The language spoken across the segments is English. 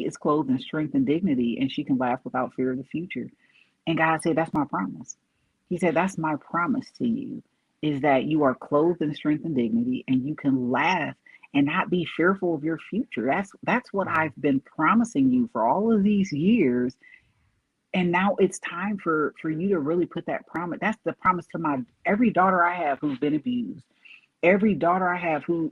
is clothed in strength and dignity, and she can laugh without fear of the future. And God said, that's my promise. He said, that's my promise to you, is that you are clothed in strength and dignity, and you can laugh and not be fearful of your future. That's what Mm, I've been promising you for all of these years. And now it's time for you to really put that promise. That's the promise to my every daughter I have who's been abused, every daughter I have who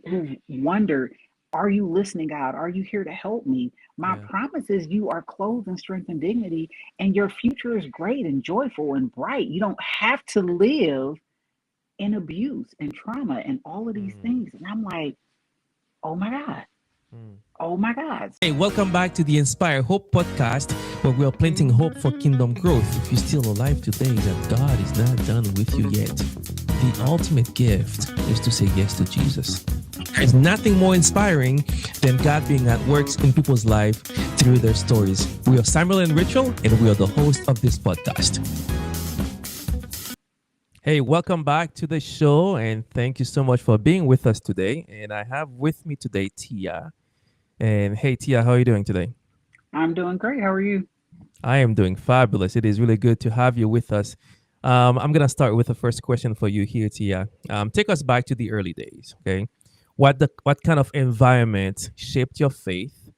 wondered, are you listening, God? Are you here to help me? My yeah. promise is you are clothed in strength and dignity, and your future is great and joyful and bright. You don't have to live in abuse and trauma and all of these Mm, things. And I'm like, oh my God, mm. oh my God. Hey, welcome back to the Inspire Hope podcast, where we are planting hope for kingdom growth. If you're still alive today, that God is not done with you yet. The ultimate gift is to say yes to Jesus. There's nothing more inspiring than God being at work in people's life through their stories. We are Samuel and Rachel, and we are the host of this podcast. Hey, welcome back to the show, and thank you so much for being with us today. And I have with me today Tia. And hey, Tia, how are you doing today? I'm doing great. How are you? I am doing fabulous. It is really good to have you with us. I'm going to start with the first question for you here, Tia. Take us back to the early days, okay? What kind of environment shaped your faith,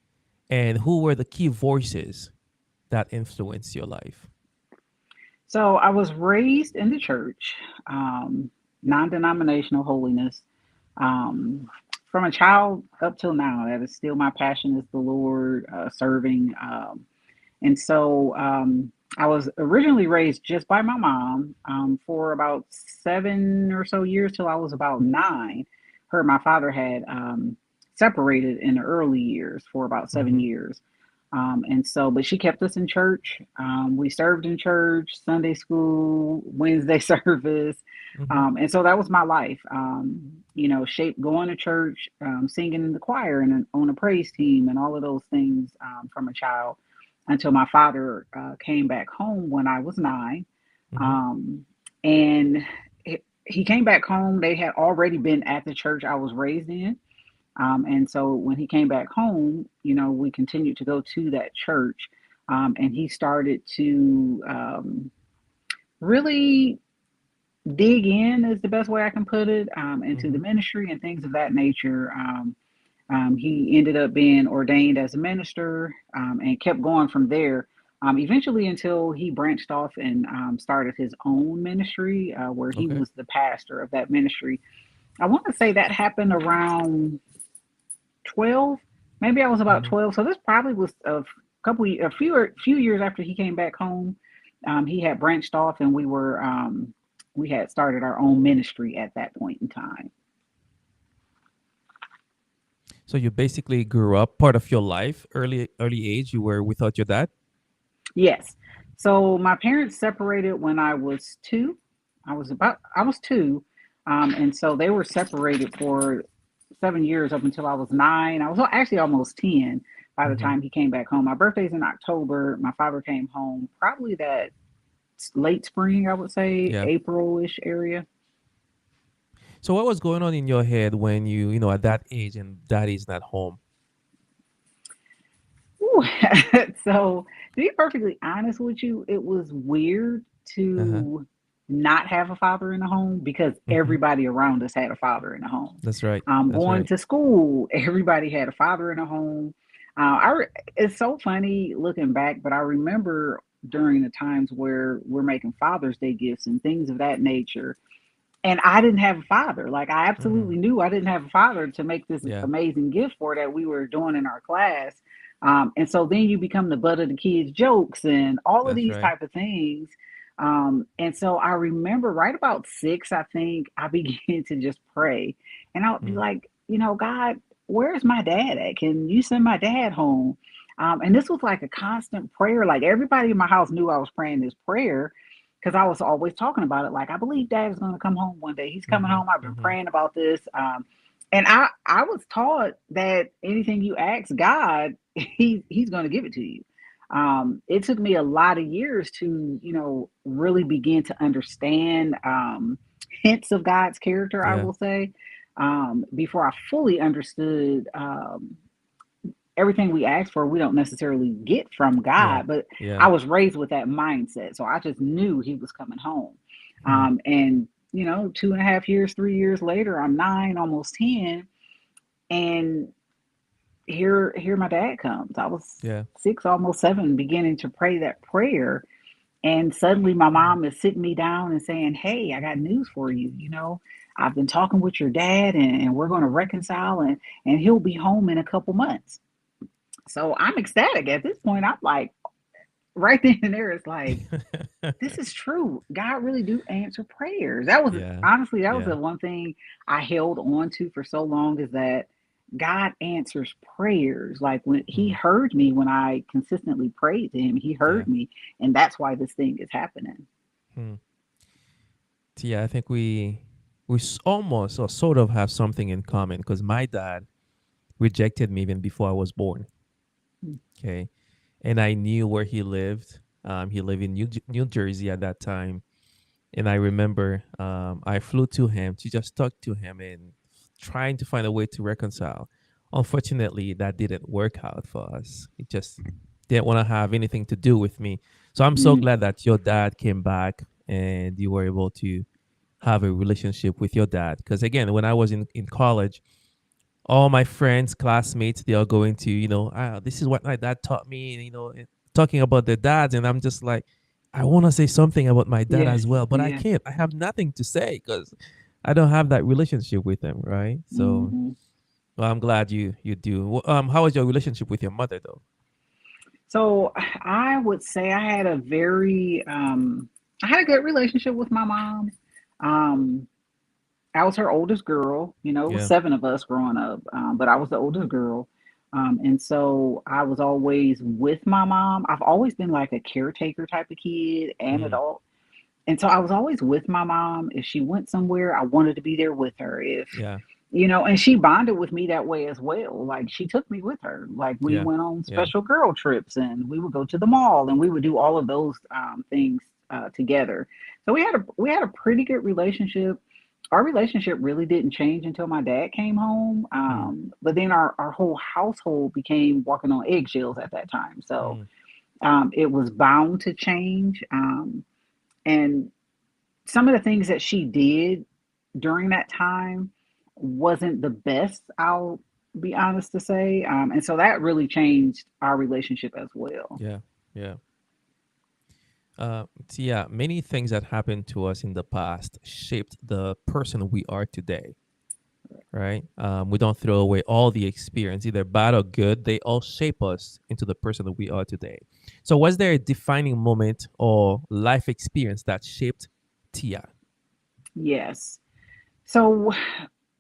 and who were the key voices that influenced your life? So I was raised in the church, non-denominational holiness. Um, from a child up till now, that is still my passion is the Lord, serving. And so I was originally raised just by my mom for about 7 or so years till I was about 9. Her and my father had separated in the early years for about seven Mm-hmm. years. But she kept us in church. We served in church, Sunday school, Wednesday service. Mm-hmm. And so that was my life, shape going to church, singing in the choir and on a praise team and all of those things from a child until my father came back home when I was 9. Mm-hmm. Um, and he came back home. They had already been at the church I was raised in. And so when he came back home, we continued to go to that church. And he started to really dig in, is the best way I can put it, into the Mm-hmm. ministry and things of that nature. He ended up being ordained as a minister and kept going from there. Eventually, until he branched off and started his own ministry, where he Okay. was the pastor of that ministry. I want to say that happened around 12. Maybe I was about Mm-hmm. 12. So this probably was a few years after he came back home. He had branched off, and we had started our own ministry at that point in time. So you basically grew up part of your life, early age. You were without your dad. Yes. So my parents separated when I was 2. I was 2. And so they were separated for 7 years up until I was 9. I was actually almost 10 by the Mm-hmm. time he came back home. My birthday's in October. My father came home probably that late spring, I would say, Yeah. April-ish area. So what was going on in your head when at that age and daddy's not home? Ooh. So to be perfectly honest with you, it was weird Uh-huh. to not have a father in the home because Mm-hmm. everybody around us had a father in the home. That's right. That's Going right. to school, everybody had a father in the home. It's so funny looking back, but I remember during the times where we're making Father's Day gifts and things of that nature, and I didn't have a father. Like I Mm-hmm. absolutely knew I didn't have a father to make this Yeah. amazing gift for that we were doing in our class. And so then you become the butt of the kids' jokes and all of That's these right. type of things. And so I remember right about 6, I think I began to just pray, and I would be Mm. like, God, where's my dad at? Can you send my dad home? And this was like a constant prayer. Like everybody in my house knew I was praying this prayer because I was always talking about it. Like, I believe dad is going to come home one day. He's coming Mm-hmm. home. I've been Mm-hmm. praying about this. And I was taught that anything you ask God, he's going to give it to you. It took me a lot of years to, really begin to understand hints of God's character, I Yeah. will say, before I fully understood everything we ask for, we don't necessarily get from Yeah. God. But Yeah. I was raised with that mindset. So I just knew he was coming home. Hmm. And, 2.5 years, 3 years later, I'm 9, almost 10. And here my dad comes. I was Yeah. 6, almost 7, beginning to pray that prayer. And suddenly my mom is sitting me down and saying, "Hey, I got news for you. I've been talking with your dad, and we're going to reconcile, and he'll be home in a couple months." So I'm ecstatic at this point. I'm like, right then and there, it's like, this is true. God really do answer prayers. That was Yeah. honestly, that was Yeah. the one thing I held on to for so long, is that God answers prayers. Like, when he Hmm. heard me, when I consistently prayed to him, he Yeah. heard me. And that's why this thing is happening. Hmm. Yeah, I think we almost or sort of have something in common because my dad rejected me even before I was born. Okay, and I knew where he lived. He lived in New Jersey at that time, and I remember I flew to him to just talk to him and trying to find a way to reconcile. Unfortunately, that didn't work out for us. He just didn't want to have anything to do with me. So I'm so Mm, glad that your dad came back and you were able to have a relationship with your dad. Because again, when I was in college, all my friends, classmates, they are going to, this is what my dad taught me, and, talking about their dads. And I'm just like, I want to say something about my dad yes, as well, but I yes. can't. I have nothing to say because I don't have that relationship with them, right? So, Hmm. well, I'm glad you do. How was your relationship with your mother, though? So I would say I had a good relationship with my mom. Um, I was her oldest girl. It was Yeah. 7 of us growing up, but I was the oldest girl. And so I was always with my mom. I've always been like a caretaker type of kid and Mm, adult. And so I was always with my mom. If she went somewhere, I wanted to be there with her. yeah. And she bonded with me that way as well. Like, she took me with her. Like, we Yeah. went on Yeah. special girl trips, and we would go to the mall, and we would do all of those things together. So we had a pretty good relationship. Our relationship really didn't change until my dad came home. Mm, But then our whole household became walking on eggshells at that time. So mm, it was bound to change. And some of the things that she did during that time wasn't the best, I'll be honest to say. And so that really changed our relationship as well. yeah. Yeah. Yeah, many things that happened to us in the past shaped the person we are today, right? We don't throw away all the experience, either bad or good. They all shape us into the person that we are today. So, was there a defining moment or life experience that shaped Tia? Yes. So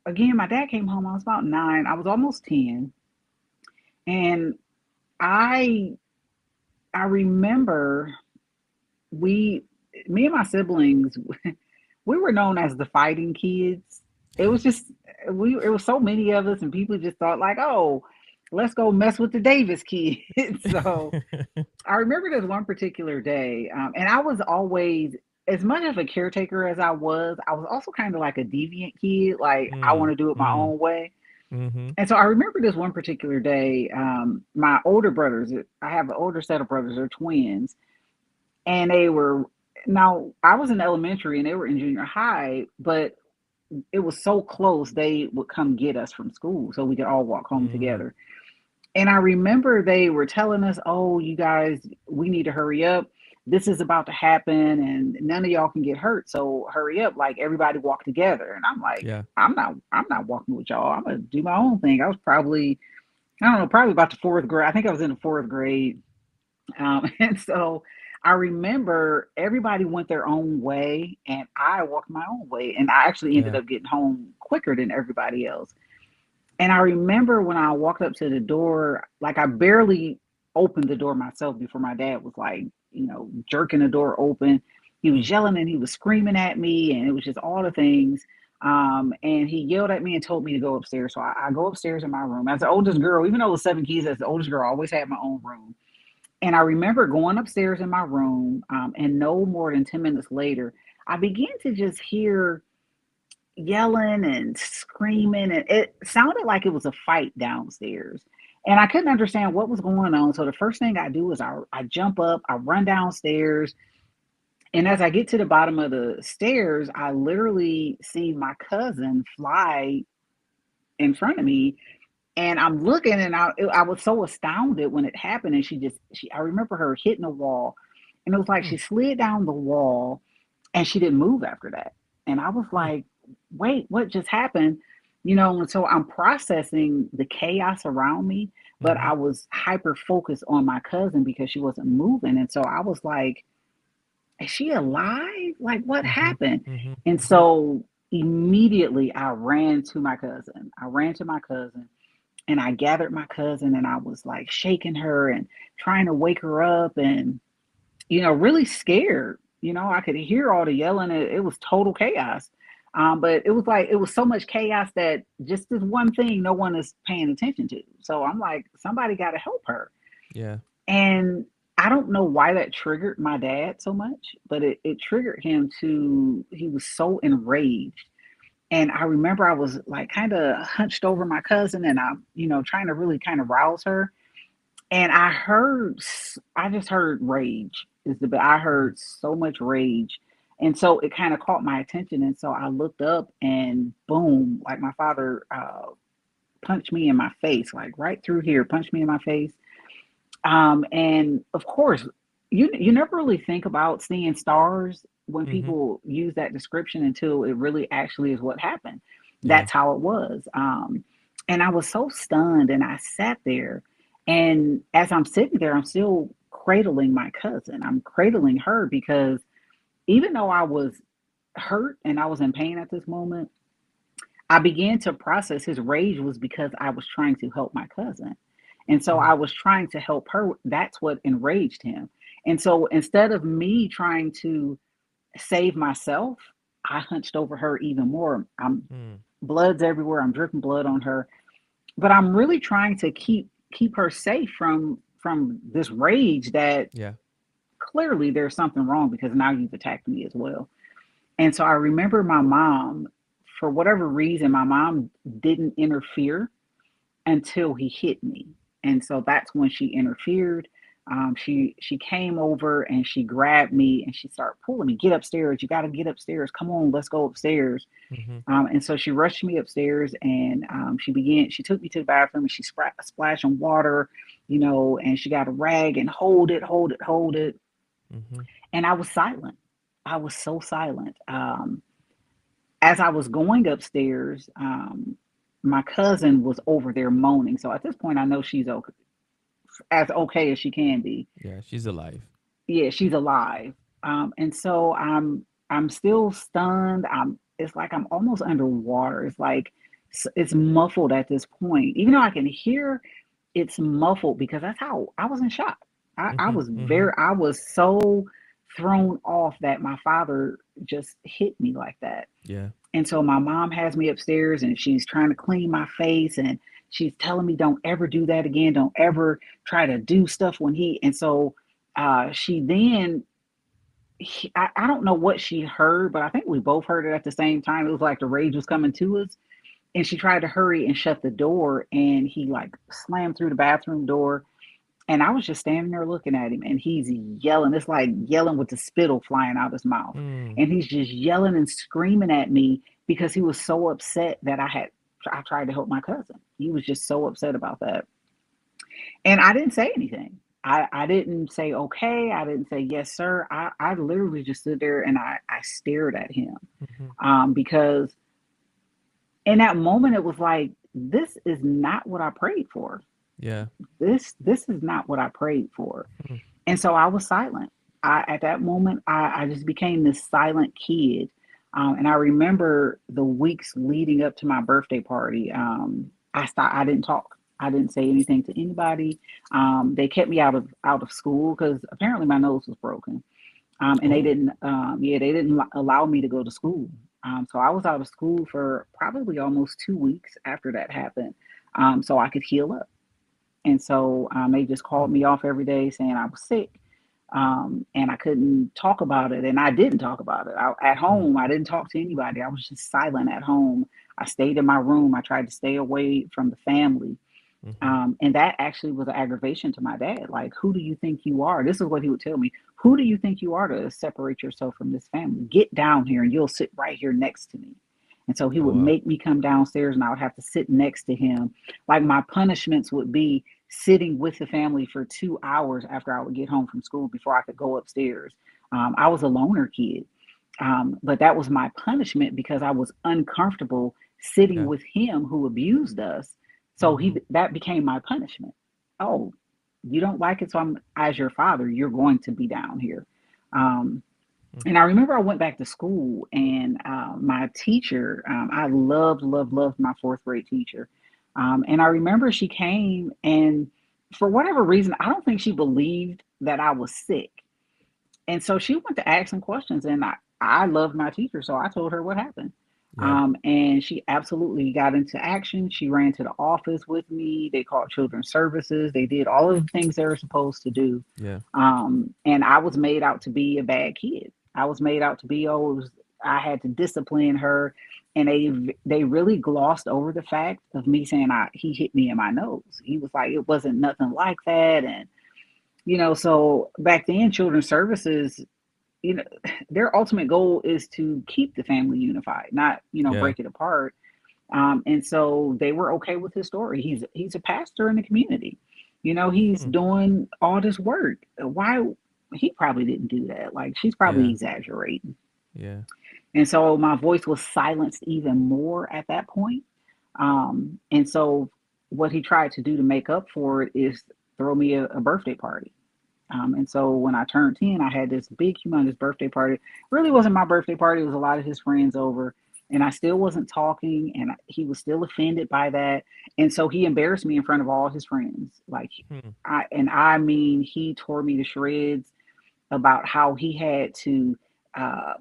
again, my dad came home. I was about 9. I was almost 10, and I I remember we me and my siblings, we were known as the fighting kids. It was just it was so many of us, and people just thought like, "Oh, let's go mess with the Davis kids." So I remember this one particular day, and I was always, as much of a caretaker as I was also kind of like a deviant kid. Like, I want Mm, to do it my mm, own way. mm-hmm, And so I remember this one particular day. My older brothers, I have an older set of brothers, they're twins, and they were, now I was in elementary and they were in junior high, but it was so close they would come get us from school so we could all walk home mm, together. And I remember they were telling us, "Oh, you guys, we need to hurry up. This is about to happen, and none of y'all can get hurt. So hurry up! Like, everybody walk together." And I'm like, yeah, I'm not walking with y'all. I'm gonna do my own thing. I was probably, I don't know, probably about the 4th grade. I think I was in the 4th grade. And so I remember everybody went their own way, and I walked my own way, and I actually ended yeah, up getting home quicker than everybody else. And I remember when I walked up to the door, like, I barely opened the door myself before my dad was like, jerking the door open. He mm, was yelling and he was screaming at me, and it was just all the things. And he yelled at me and told me to go upstairs. So I go upstairs in my room. As the oldest girl, even though it was 7 kids, as the oldest girl, I always had my own room. And I remember going upstairs in my room, and no more than 10 minutes later, I began to just hear yelling and screaming, and it sounded like it was a fight downstairs. And I couldn't understand what was going on. So the first thing I do is I jump up, I run downstairs. And as I get to the bottom of the stairs, I literally see my cousin fly in front of me. And I'm looking, and I was so astounded when it happened. And I remember her hitting the wall. And it was like Hmm. she slid down the wall and she didn't move after that. And I was Hmm. like, wait, what just happened? And so I'm processing the chaos around me, but Mm-hmm. I was hyper focused on my cousin because she wasn't moving. And so I was like, is she alive? Like, what Mm-hmm. happened? Mm-hmm. And Mm-hmm. so immediately I ran to my cousin. I ran to my cousin and I gathered my cousin and I was like shaking her and trying to wake her up and really scared. I could hear all the yelling. It was total chaos. But it was like, it was so much chaos that just this one thing no one is paying attention to. So I'm like, somebody got to help her. Yeah. And I don't know why that triggered my dad so much, but it triggered him he was so enraged. And I remember I was like kind of hunched over my cousin and I'm, trying to really kind of rouse her. And I just heard rage I Mm. heard so much rage. And so it kind of caught my attention. And so I looked up and boom, like my father punched me in my face, like right through here, punched me in my face. And of course, you never really think about seeing stars when Mm-hmm. people use that description until it really actually is what happened. Yeah. That's how it was. And I was so stunned, and I sat there. And as I'm sitting there, I'm still cradling my cousin. I'm cradling her because even though I was hurt and I was in pain at this moment, I began to process his rage was because I was trying to help my cousin. And so Mm. I was trying to help her. That's what enraged him. And so instead of me trying to save myself, I hunched over her even more. I'm Mm. blood's everywhere. I'm dripping blood on her. But I'm really trying to keep her safe from this rage that Yeah. clearly there's something wrong because now you've attacked me as well. And so I remember my mom, for whatever reason, my mom didn't interfere until he hit me. And so that's when she interfered. She came over and she grabbed me and she started pulling me. Get upstairs. You got to get upstairs. Come on, let's go upstairs. Mm-hmm. And so she rushed me upstairs and she took me to the bathroom and she splashing water, and she got a rag and hold it, hold it, hold it. Mm-hmm. And I was silent. I was so silent. As I was going upstairs, my cousin was over there moaning. So at this point, I know she's okay, as okay as she can be. Yeah. She's alive. Yeah, she's alive. And so I'm still stunned. It's like I'm almost underwater. It's like it's muffled at this point. Even though I can hear, it's muffled because that's how I was in shock. Mm-hmm. Mm-hmm. I was so thrown off that my father just hit me like that. Yeah. And so my mom has me upstairs and she's trying to clean my face and she's telling me, don't ever do that again. Don't ever try to do stuff when and so she then, I don't know what she heard, but I think we both heard it at the same time. It was like the rage was coming to us. And she tried to hurry and shut the door and he like slammed through the bathroom door. And I was just standing there looking at him and he's yelling. It's like yelling with the spittle flying out his mouth. Mm. And he's just yelling and screaming at me because he was so upset that I tried to help my cousin. He was just so upset about that. And I didn't say anything. I didn't say okay. I didn't say yes, sir. I literally just stood there and I stared at him. Mm-hmm. Because in that moment it was like, this is not what I prayed for. Yeah. This is not what I prayed for. Mm. And so I was silent. At that moment, I just became this silent kid. And I remember the weeks leading up to my birthday party. I didn't talk. I didn't say anything to anybody. They kept me out of school because apparently my nose was broken. And they Oh. didn't. They didn't allow me to go to school. So I was out of school for probably almost 2 weeks after that happened. So I could heal up. And so they just called Mm. me off every day saying I was sick. And I couldn't talk about it. And I didn't talk about it. At Mm. home, I didn't talk to anybody. I was just silent at home. I stayed in my room. I tried to stay away from the family. Mm-hmm. And that actually was an aggravation to my dad. Like, who do you think you are? This is what he would tell me. Who do you think you are to separate yourself from this family? Get down here and you'll sit right here next to me. And so he Oh would wow. make me come downstairs and I would have to sit next to him. Like my punishments would be sitting with the family for 2 hours after I would get home from school before I could go upstairs. I was a loner kid. But that was my punishment because I was uncomfortable sitting Yeah. with him who abused us. So Mm-hmm. he that became my punishment. Oh, you don't like it, so I'm as your father, you're going to be down here. Um, and I remember I went back to school, and my teacher, I loved, loved, loved my fourth grade teacher. And I remember she came, and for whatever reason, I don't think she believed that I was sick. And so she went to ask some questions, and I loved my teacher, so I told her what happened. Yeah. And she absolutely got into action. She ran to the office with me. They called children's services. They did all of the things they were supposed to do. Yeah. And I was made out to be a bad kid. I was made out to be, I had to discipline her. And they really glossed over the fact of me saying he hit me in my nose. He was like, it wasn't nothing like that. And so back then, children's services, you know, their ultimate goal is to keep the family unified, not, Yeah. break it apart. And so they were okay with his story. He's a pastor in the community. He's Hmm. doing all this work. Why he probably didn't do that? Like she's probably Yeah. exaggerating. Yeah. And so my voice was silenced even more at that point. And so what he tried to do to make up for it is throw me a birthday party. And so when I turned 10, I had this big, humongous birthday party. It really wasn't my birthday party. It was a lot of his friends over. And I still wasn't talking. And he was still offended by that. And so he embarrassed me in front of all his friends. Like, Hmm. I mean, he tore me to shreds about how he had to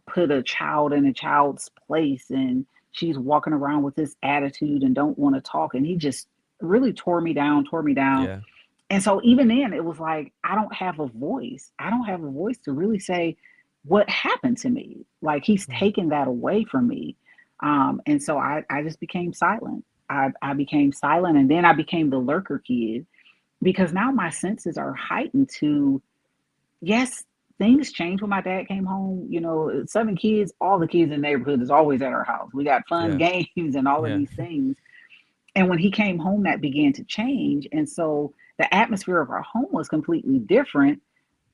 put a child in a child's place. And she's walking around with this attitude and don't want to talk. And he just really tore me down, tore me down. Yeah. And so even then, it was like, I don't have a voice. I don't have a voice to really say what happened to me. Like he's Hmm. taken that away from me. And so I just became silent. I became silent. And then I became the lurker kid because now my senses are heightened to, yes, things changed when my dad came home. 7 kids, all the kids in the neighborhood is always at our house. We got fun Yeah. games and all of Yeah. these things. And when he came home, that began to change. And so the atmosphere of our home was completely different.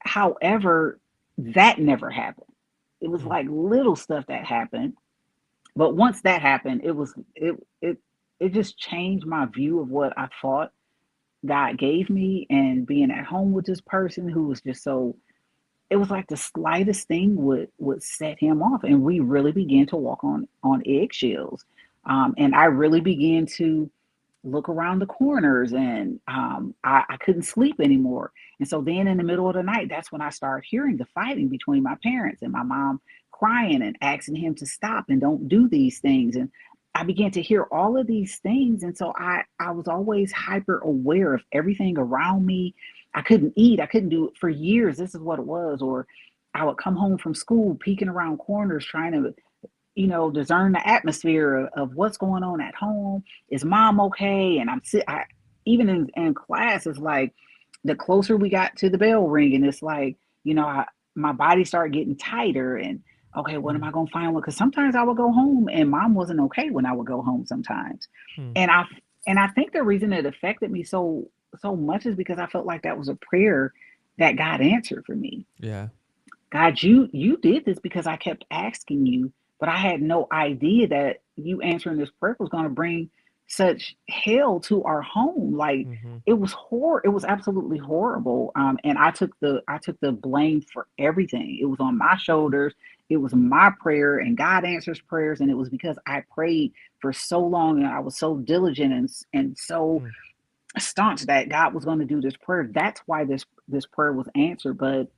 However, that never happened. It was Hmm. like little stuff that happened. But once that happened, it just changed my view of what I thought God gave me and being at home with this person who was just so it was like the slightest thing would set him off and we really began to walk on eggshells. And I really began to look around the corners and I couldn't sleep anymore. And so then in the middle of the night, that's when I started hearing the fighting between my parents and my mom crying and asking him to stop and don't do these things. And I began to hear all of these things. And so I was always hyper aware of everything around me. I couldn't eat. I couldn't do it for years. This is what it was. Or I would come home from school, peeking around corners, trying to discern the atmosphere of what's going on at home. Is mom okay? And even in class, it's like the closer we got to the bell ring, and it's like, my body started getting tighter. And okay, what am Hmm. I going to find? Because sometimes I would go home and mom wasn't okay when I would go home sometimes. Hmm. And I think the reason it affected me so much is because I felt like that was a prayer that God answered for me. Yeah. God, you did this because I kept asking you, but I had no idea that you answering this prayer was going to bring such hell to our home. Like Hmm. it was absolutely horrible. And I took the blame for everything. It was on my shoulders. It was my prayer, and God answers prayers, and it was because I prayed for so long and I was so diligent and so Hmm. staunch that God was going to do this prayer. That's why this prayer was answered, but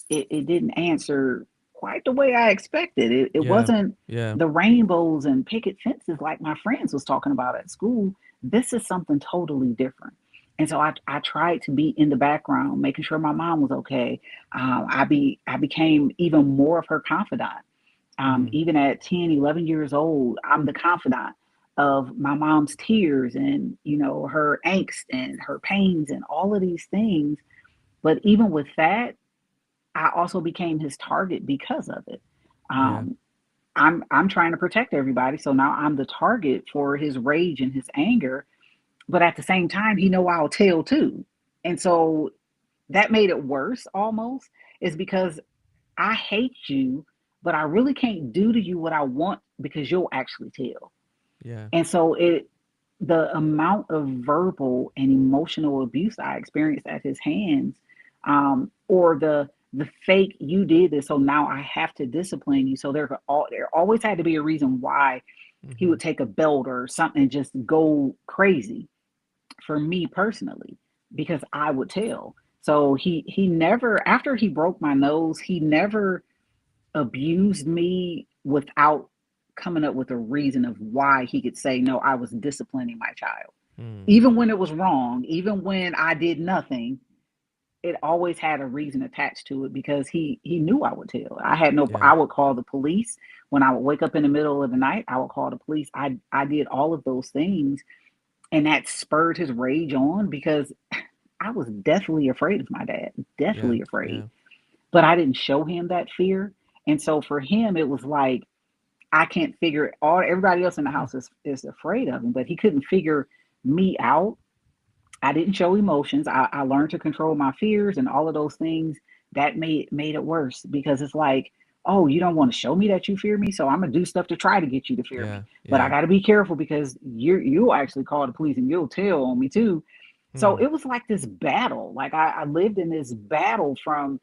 it didn't answer quite the way I expected. It Yeah. wasn't Yeah. the rainbows and picket fences like my friends was talking about at school. This is something totally different. And so I tried to be in the background, making sure my mom was okay. I became even more of her confidant. Hmm. Even at 10, 11 years old, I'm the confidant. of my mom's tears and, her angst and her pains and all of these things. But even with that, I also became his target because of it. Yeah. Um, I'm trying to protect everybody, so now I'm the target for his rage and his anger. But at the same time, he know I'll tell too, and so that made it worse. Almost is because I hate you, but I really can't do to you what I want because you'll actually tell. Yeah. And so the amount of verbal and emotional abuse I experienced at his hands, or the fake you did this, so now I have to discipline you. So there always had to be a reason why he Mm-hmm. would take a belt or something and just go crazy for me personally, because I would tell. So he never, after he broke my nose, he never abused me without coming up with a reason of why he could say, no, I was disciplining my child. Mm. Even when it was wrong, even when I did nothing, it always had a reason attached to it because he knew I would tell. Yeah. I would call the police when I would wake up in the middle of the night. I would call the police. I did all of those things, and that spurred his rage on because I was deathly afraid of my dad, Yeah. deathly afraid, Yeah. but I didn't show him that fear. And so for him, it was like, I can't figure all everybody else in the Mm. house is afraid of him, but he couldn't figure me out. I didn't show emotions. I learned to control my fears and all of those things. That made it worse because it's like, oh, you don't want to show me that you fear me, so I'm gonna do stuff to try to get you to fear me. Yeah. But I Yeah. got to be careful because you'll actually call the police and you'll tell on me too. So Mm. it was like this battle. Like I lived in this battle from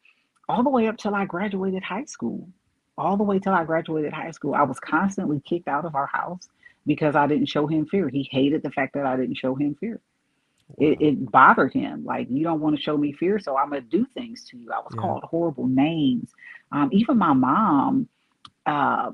all the way up till I graduated high school. All the way till I graduated high school, I was constantly kicked out of our house because I didn't show him fear. He hated the fact that I didn't show him fear. Wow. It bothered him. Like, you don't want to show me fear, so I'm gonna do things to you. I was Yeah. called horrible names. Even my mom, uh,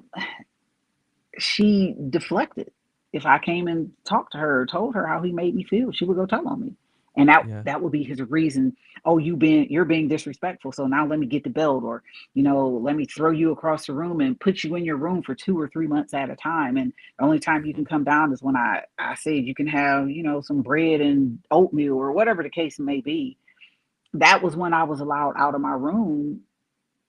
she deflected. If I came and talked to her, told her how he made me feel, she would go tell on me. And Yeah. that would be his reason. Oh, you're being disrespectful. So now let me get the belt, or let me throw you across the room and put you in your room for 2 or 3 months at a time. And the only time you can come down is when I said you can have, some bread and oatmeal or whatever the case may be. That was when I was allowed out of my room.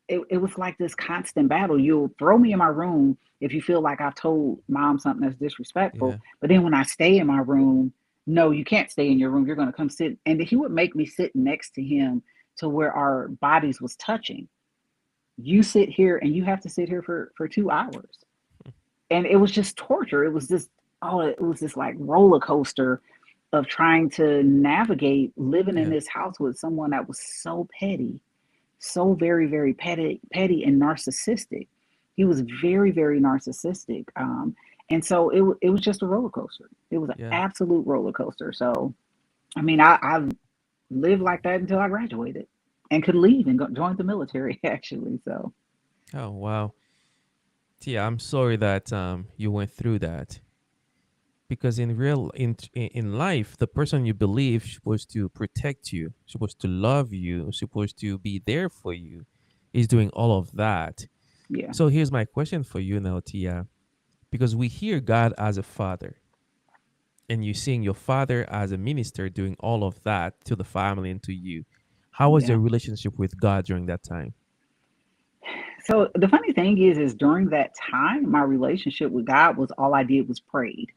It was like this constant battle. You'll throw me in my room if you feel like I've told mom something that's disrespectful. Yeah. But then when I stay in my room, no, you can't stay in your room. You're going to come sit. And he would make me sit next to him to where our bodies was touching. You sit here and you have to sit here for 2 hours. And it was just torture. It was this like roller coaster of trying to navigate living in Yeah. this house with someone that was so petty, so very, very petty and narcissistic. He was very, very narcissistic. And so it was just a roller coaster. It was an Yeah. absolute roller coaster. So, I mean, I lived like that until I graduated and could leave and join the military, actually. So, Oh wow. Yeah. I'm sorry that you went through that, because in real in life, the person you believe supposed to protect you, supposed to love you, supposed to be there for you, is doing all of that. yeah, So here's my question for you now, Tia, because we hear God as a father, and you're seeing your father as a minister doing all of that to the family and to you. How was yeah. your relationship with God during that time? So the funny thing is during that time, my relationship with God was all I did was prayed.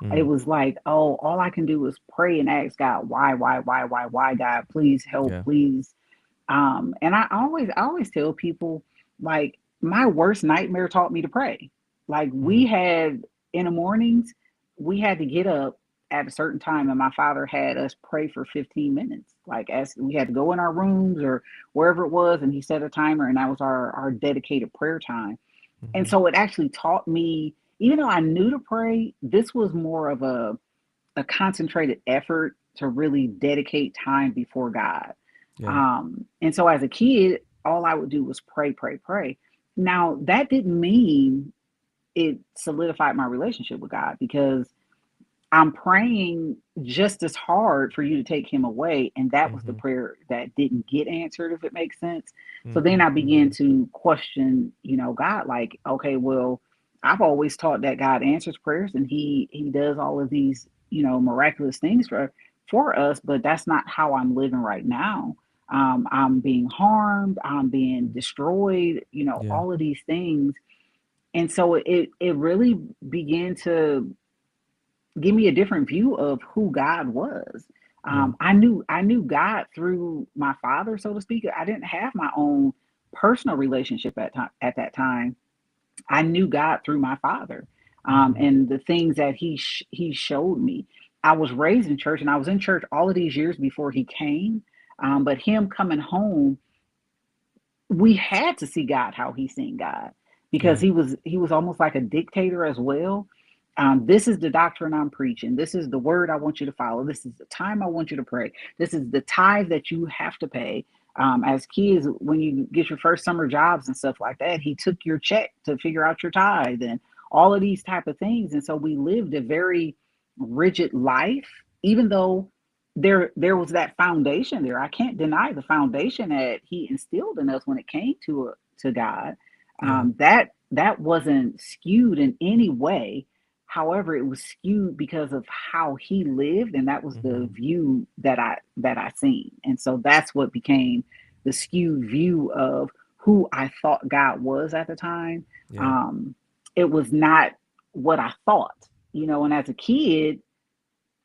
It Mm. was like, oh, all I can do is pray and ask God, why, God, please help, Yeah. please. And I always tell people, like, my worst nightmare taught me to pray. Like, Mm. we had in the mornings, we had to get up at a certain time, and my father had us pray for 15 minutes. Like, as we had to go in our rooms or wherever it was, and he set a timer, and that was our dedicated prayer time. And Mm-hmm. so it actually taught me, even though I knew to pray, this was more of a concentrated effort to really dedicate time before God. Yeah. And so as a kid, all I would do was pray, pray, pray. Now, that didn't mean it solidified my relationship with God, because I'm praying just as hard for you to take him away. And that was the Mm-hmm. prayer that didn't get answered, if it makes sense. So Mm-hmm. then I began Mm-hmm. to question, God, like, okay, well, I've always taught that God answers prayers and he does all of these, miraculous things for us, but that's not how I'm living right now. I'm being harmed, I'm being destroyed, Yeah. all of these things. And so it really began to give me a different view of who God was. Yeah. I knew God through my father, so to speak. I didn't have my own personal relationship at that time. I knew God through my father, Mm-hmm. and the things that he showed me. I was raised in church, and I was in church all of these years before he came. But him coming home, we had to see God how he seen God, because Yeah. he was almost like a dictator as well. This is the doctrine I'm preaching. This is the word I want you to follow. This is the time I want you to pray. This is the tithe that you have to pay. As kids, when you get your first summer jobs and stuff like that, he took your check to figure out your tithe and all of these type of things. And so we lived a very rigid life, even though there was that foundation there. I can't deny the foundation that he instilled in us when it came to God. Yeah. That wasn't skewed in any way. However, it was skewed because of how he lived, and that was the Mm-hmm. view that I seen. And so that's what became the skewed view of who I thought God was at the time. Yeah. Um, it was not what I thought. And as a kid,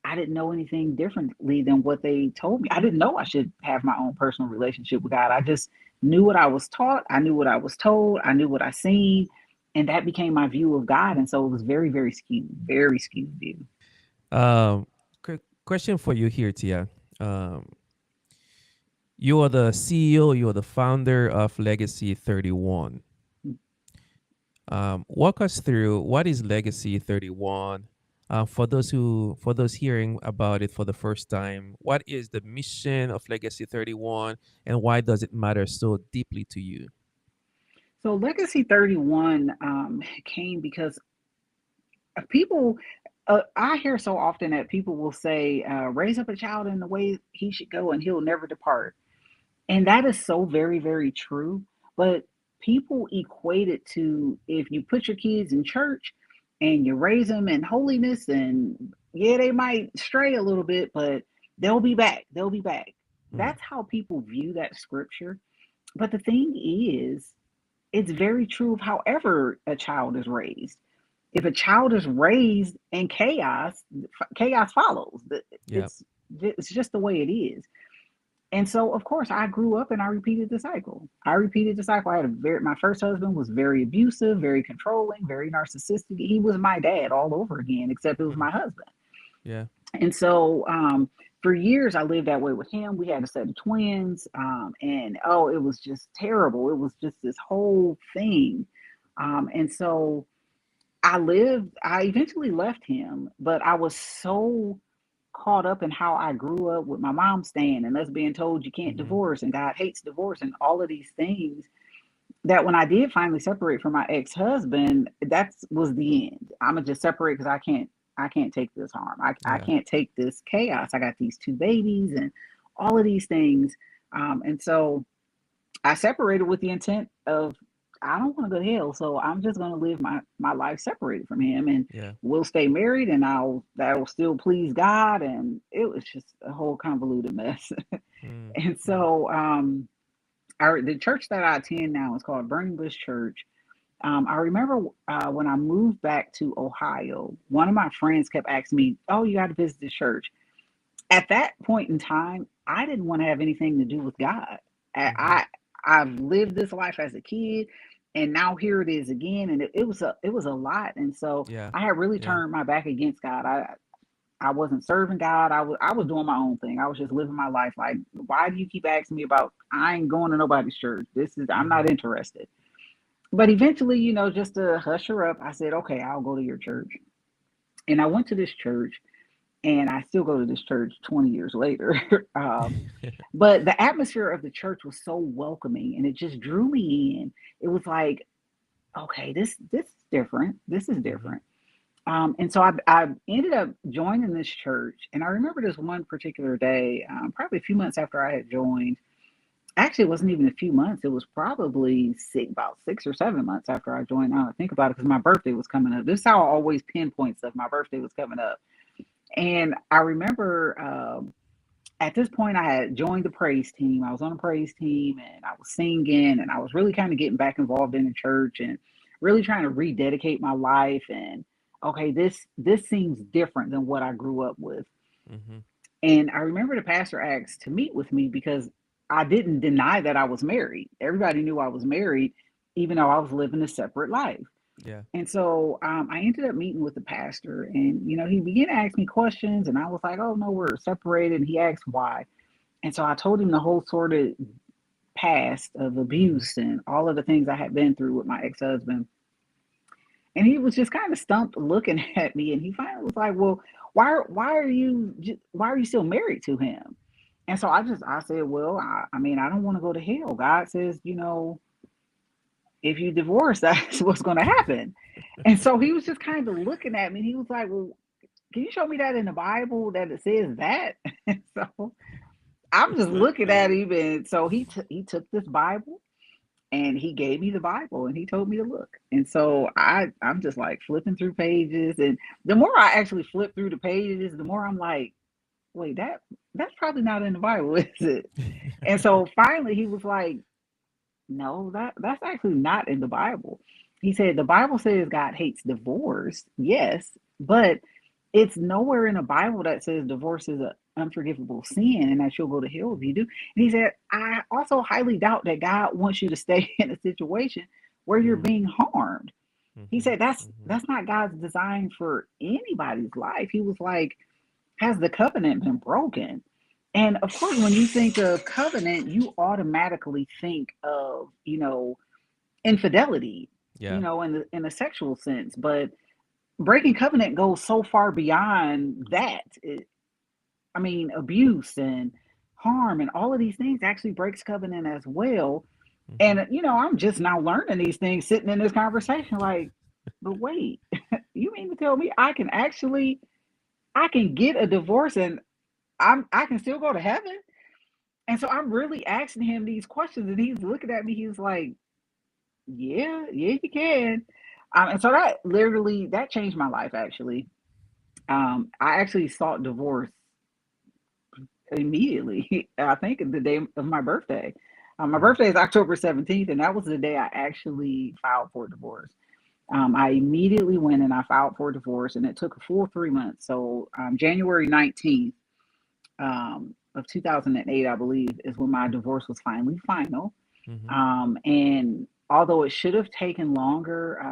I didn't know anything differently than what they told me. I didn't know I should have my own personal relationship with God. I just knew what I was taught. I knew what I was told. I knew what I seen. And that became my view of God. And so it was very skewed view. Um, Question for you here, Tia. Um, you are the CEO, you are the founder of Legacy 31. Walk us through what is Legacy 31. For those hearing about it for the first time, what is the mission of Legacy 31, and why does it matter so deeply to you? So Legacy 31 came because people, I hear so often that people will say, raise up a child in the way he should go and he'll never depart. And that is so very, very true. But people equate it to, if you put your kids in church and you raise them in holiness, and yeah, they might stray a little bit, but they'll be back. They'll be back. Mm, That's how people view that scripture. But the thing is, it's very true of however a child is raised. If a child is raised in chaos, chaos follows. yeah. It's just the way it is. And so, of course, I grew up and I repeated the cycle. I repeated the cycle. I had my first husband was very abusive, very controlling, very narcissistic. He was my dad all over again, except it was Mm, my husband. yeah. And so, for years, I lived that way with him. We had a set of twins, and oh, it was just terrible. It was just this whole thing. And so, I eventually left him, but I was so caught up in how I grew up with my mom staying and us being told you can't Mm-hmm. divorce and God hates divorce and all of these things, that when I did finally separate from my ex-husband, that was the end. I'm gonna just separate because I can't take this harm. I Yeah. can't take this chaos. I got these two babies and all of these things. And so I separated with the intent of, I don't want to go to hell, so I'm just going to live my life separated from him, and Yeah. we'll stay married, and that'll still please God. And it was just a whole convoluted mess. Mm, And mm, so, the church that I attend now is called Burning Bush Church. I remember when I moved back to Ohio, one of my friends kept asking me, "Oh, you got to visit this church." At that point in time, I didn't want to have anything to do with God. I, mm-hmm. I I've lived this life as a kid, and now here it is again, and it was a lot, and so Yeah. I had really Yeah. turned my back against God. I wasn't serving God. I was doing my own thing. I was just living my life. Like, why do you keep asking me about? I ain't going to nobody's church. I'm Mm-hmm. not interested. But eventually, just to hush her up, I said, okay, I'll go to your church, and I went to this church, and I still go to this church 20 years later. But the atmosphere of the church was so welcoming, and it just drew me in. It was like, okay, this is different. This is Mm-hmm. different. And so I ended up joining this church. And I remember this one particular day, probably a few months after I had joined, Actually, it wasn't even a few months. It was probably about 6 or 7 months after I joined. Now I think about it, because my birthday was coming up. This is how I always pinpoint stuff. My birthday was coming up, and I remember at this point I had joined the praise team. I was on a praise team, and I was singing, and I was really kind of getting back involved in the church, and really trying to rededicate my life. And okay, this seems different than what I grew up with. Mm-hmm. And I remember the pastor asked to meet with me because I didn't deny that I was married. Everybody knew I was married, even though I was living a separate life. Yeah. And so I ended up meeting with the pastor, and he began to ask me questions, and I was like, "Oh no, we're separated." And he asked why, and so I told him the whole sort of past of Mm-hmm. abuse and all of the things I had been through with my ex husband. And he was just kind of stumped looking at me, and he finally was like, "Well, why are you still married to him?" And so I said, "Well, I mean, I don't want to go to hell. God says, if you divorce, that's what's going to happen." And so he was just kind of looking at me, and he was like, "Well, can you show me that in the Bible that it says that?" And so I'm just looking at him, and so he took this Bible, and he gave me the Bible, and he told me to look. And so I'm just like flipping through pages, and the more I actually flip through the pages, the more I'm like, wait, that's probably not in the Bible, is it? And so finally he was like, no, that's actually not in the Bible. He said the Bible says God hates divorce, yes, but it's nowhere in the Bible that says divorce is an unforgivable sin and that you'll go to hell if you do. And he said, I also highly doubt that God wants you to stay in a situation where you're Mm-hmm. being harmed. He Mm-hmm. said Mm-hmm. that's not God's design for anybody's life. He was like, has the covenant been broken? And of course, when you think of covenant, you automatically think of, infidelity, Yeah. in the sexual sense. But breaking covenant goes so far beyond that. I mean, abuse and harm and all of these things actually breaks covenant as well. Mm-hmm. And I'm just now learning these things sitting in this conversation, like, but wait, you mean to tell me I can get a divorce and I can still go to heaven? And so I'm really asking him these questions, and he's looking at me. He's like, "Yeah, yeah, you can." And so that changed my life. Actually, I actually sought divorce immediately. I think the day of my birthday. My Mm. birthday is October 17th, and that was the day I actually filed for divorce. I immediately went and I filed for divorce, and it took a full 3 months. So January 19th of 2008, I believe, is when my divorce was finally final. Mm-hmm. And although it should have taken longer,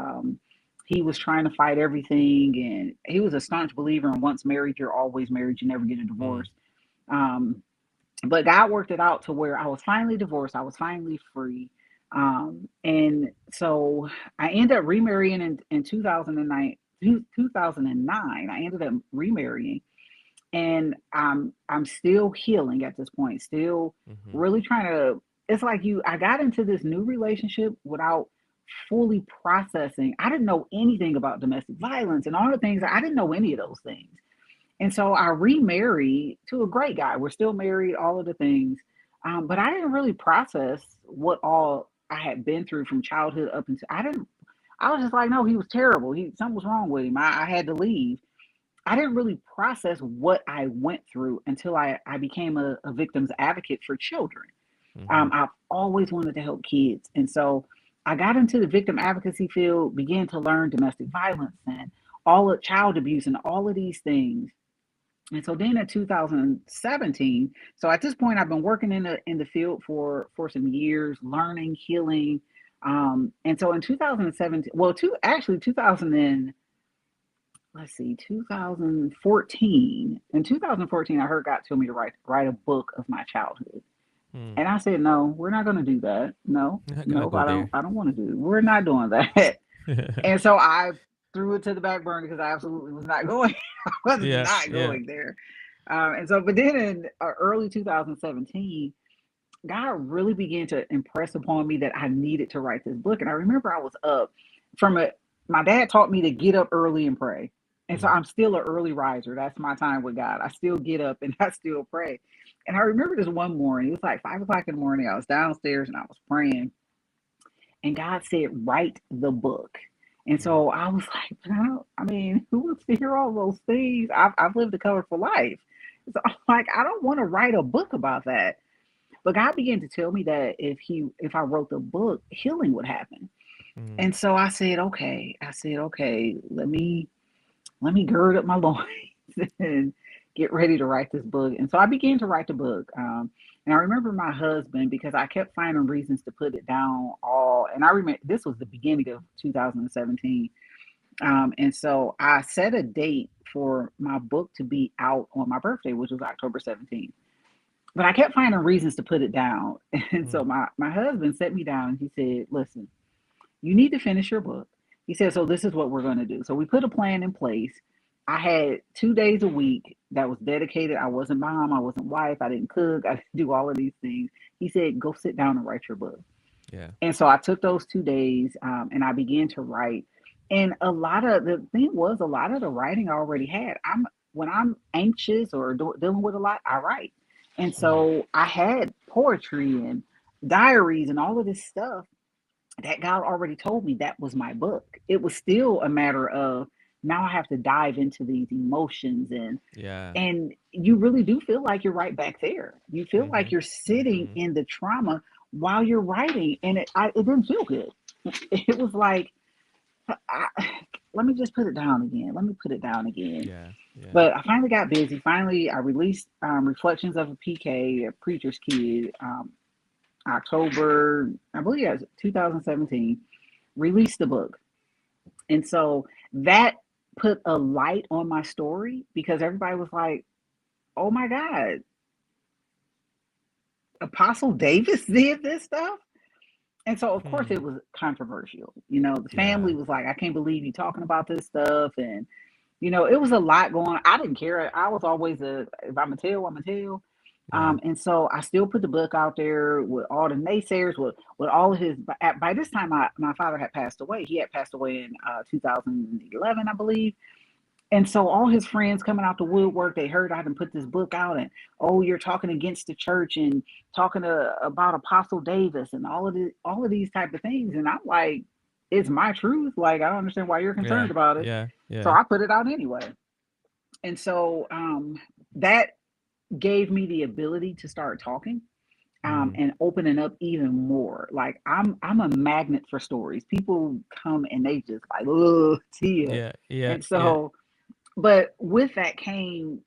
he was trying to fight everything, and he was a staunch believer in once married, you're always married, you never get a Mm. divorce. Um, but God worked it out to where I was finally divorced, I was finally free. And so I ended up remarrying in 2009. 2009, I ended up remarrying, and I'm still healing at this point, still Mm-hmm. really trying to. It's like I got into this new relationship without fully processing. I didn't know anything about domestic violence and all the things. I didn't know any of those things. And so I remarried to a great guy. We're still married, all of the things. But I didn't really process what all I had been through from childhood up until I was just like, no, he was terrible. Something was wrong with him. I had to leave. I didn't really process what I went through until I became a victim's advocate for children. Mm-hmm. I've always wanted to help kids. And so I got into the victim advocacy field, began to learn domestic violence and all of child abuse and all of these things. And so then in 2017, so at this point I've been working in the field for some years, learning, healing. And so in 2017, well, 2000 and let's see, 2014. In 2014, I heard God tell me to write a book of my childhood. Mm. And I said, no, we're not going to do that. No, Not gonna no, go there. I don't want to do it. We're not doing that. And so I threw it to the back burner because I absolutely was not going. I was Yeah. not Yeah. going there. And so, but then in early 2017, God really began to impress upon me that I needed to write this book. And I remember I was up from it. My dad taught me to get up early and pray. And so Mm. I'm still an early riser. That's my time with God. I still get up and I still pray. And I remember this one morning, it was like 5 o'clock in the morning. I was downstairs and I was praying, and God said, write the book. And Mm. so I was like, I mean, who wants to hear all those things? I've lived a colorful life. So I'm like, I don't want to write a book about that. But God began to tell me that if I wrote the book, healing would happen. Mm. And so I said, okay. I said, okay, let me gird up my loins and get ready to write this book. And so I began to write the book. And I remember my husband, because I kept finding reasons to put it down all. And I remember this was the beginning of 2017. And so I set a date for my book to be out on my birthday, which was October 17th. But I kept finding reasons to put it down. And Mm. so my husband set me down and he said, listen, you need to finish your book. He said, so this is what we're going to do. So we put a plan in place. I had 2 days a week that was dedicated. I wasn't mom, I wasn't wife, I didn't cook, I didn't do all of these things. He said, go sit down and write your book. Yeah. And so I took those 2 days, and I began to write. And a lot of the thing was, a lot of the writing I already had. When I'm anxious or dealing with a lot, I write. And Mm. so I had poetry and diaries and all of this stuff that God already told me that was my book. It was still a matter of, now I have to dive into these emotions, Yeah. and you really do feel like you're right back there. You feel Mm-hmm. like you're sitting Mm-hmm. in the trauma while you're writing, and it didn't feel good. It was like, I, let me just put it down again. Let me put it down again. Yeah. Yeah. But I finally got busy. Finally, I released Reflections of a PK, a preacher's kid, October, I believe it was 2017. Released the book. And so that put a light on my story, because everybody was like, oh my God, Apostle Davis did this stuff. And so, of course, Hmm. it was controversial. The Yeah. family was like, I can't believe you talking about this stuff. And, it was a lot going on. I didn't care. I was always if I'm going to tell, I'm going to tell. Yeah. And so I still put the book out there with all the naysayers, with all of his. By this time, my father had passed away. He had passed away in 2011, I believe. And so all his friends coming out the woodwork, they heard I didn't put this book out, and oh, you're talking against the church and talking about Apostle Davis and all of these type of things. And I'm like, it's my truth. Like, I don't understand why you're Yeah. concerned about it. Yeah. So Yeah. I put it out anyway. And so that gave me the ability to start talking, Mm. and opening up even more. Like, I'm a magnet for stories. People come and they just like, oh, Tia. Yeah. Yeah. And Yeah. so, but with that came,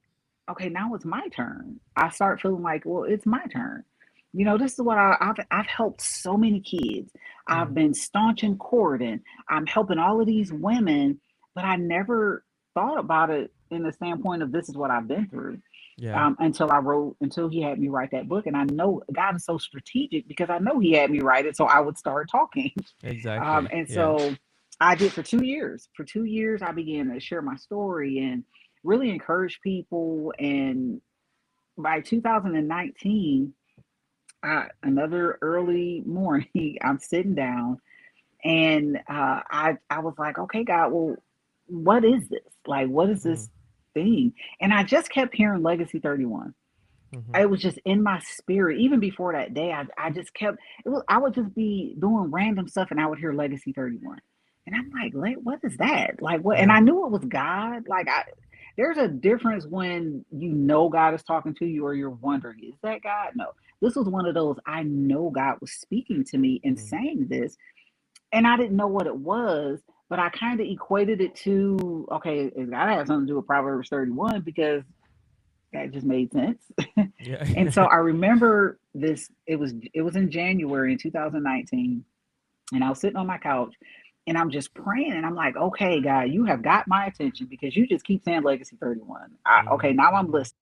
okay, now it's my turn. I start feeling like, well, it's my turn. This is what I've helped so many kids. I've Mm. been staunch in court, and I'm helping all of these women, but I never thought about it in the standpoint of, this is what I've been through. Yeah. Until he had me write that book. And I know God is so strategic, because I know he had me write it so I would start talking. Exactly. And Yeah. so I did for 2 years. For 2 years, I began to share my story and really encourage people. And by 2019, another early morning, I'm sitting down, and I was like, okay, God, well, what is this? Like, what is Mm. this thing? And I just kept hearing Legacy 31. Mm-hmm. It was just in my spirit. Even before that day, I just kept, I would just be doing random stuff, and I would hear Legacy 31. And I'm like, what is that? Like, what? And Yeah. I knew it was God. Like, there's a difference when God is talking to you, or you're wondering, is that God? No. This was one of those, I know God was speaking to me and Mm. saying this, and I didn't know what it was, but I kind of equated it to, okay, it's got to have something to do with Proverbs 31, because that just made sense. Yeah. And so I remember this. It was in January in 2019, and I was sitting on my couch, and I'm just praying, and I'm like, okay, God, you have got my attention, because you just keep saying Legacy 31. Mm-hmm. Okay, now I'm Mm-hmm. listening.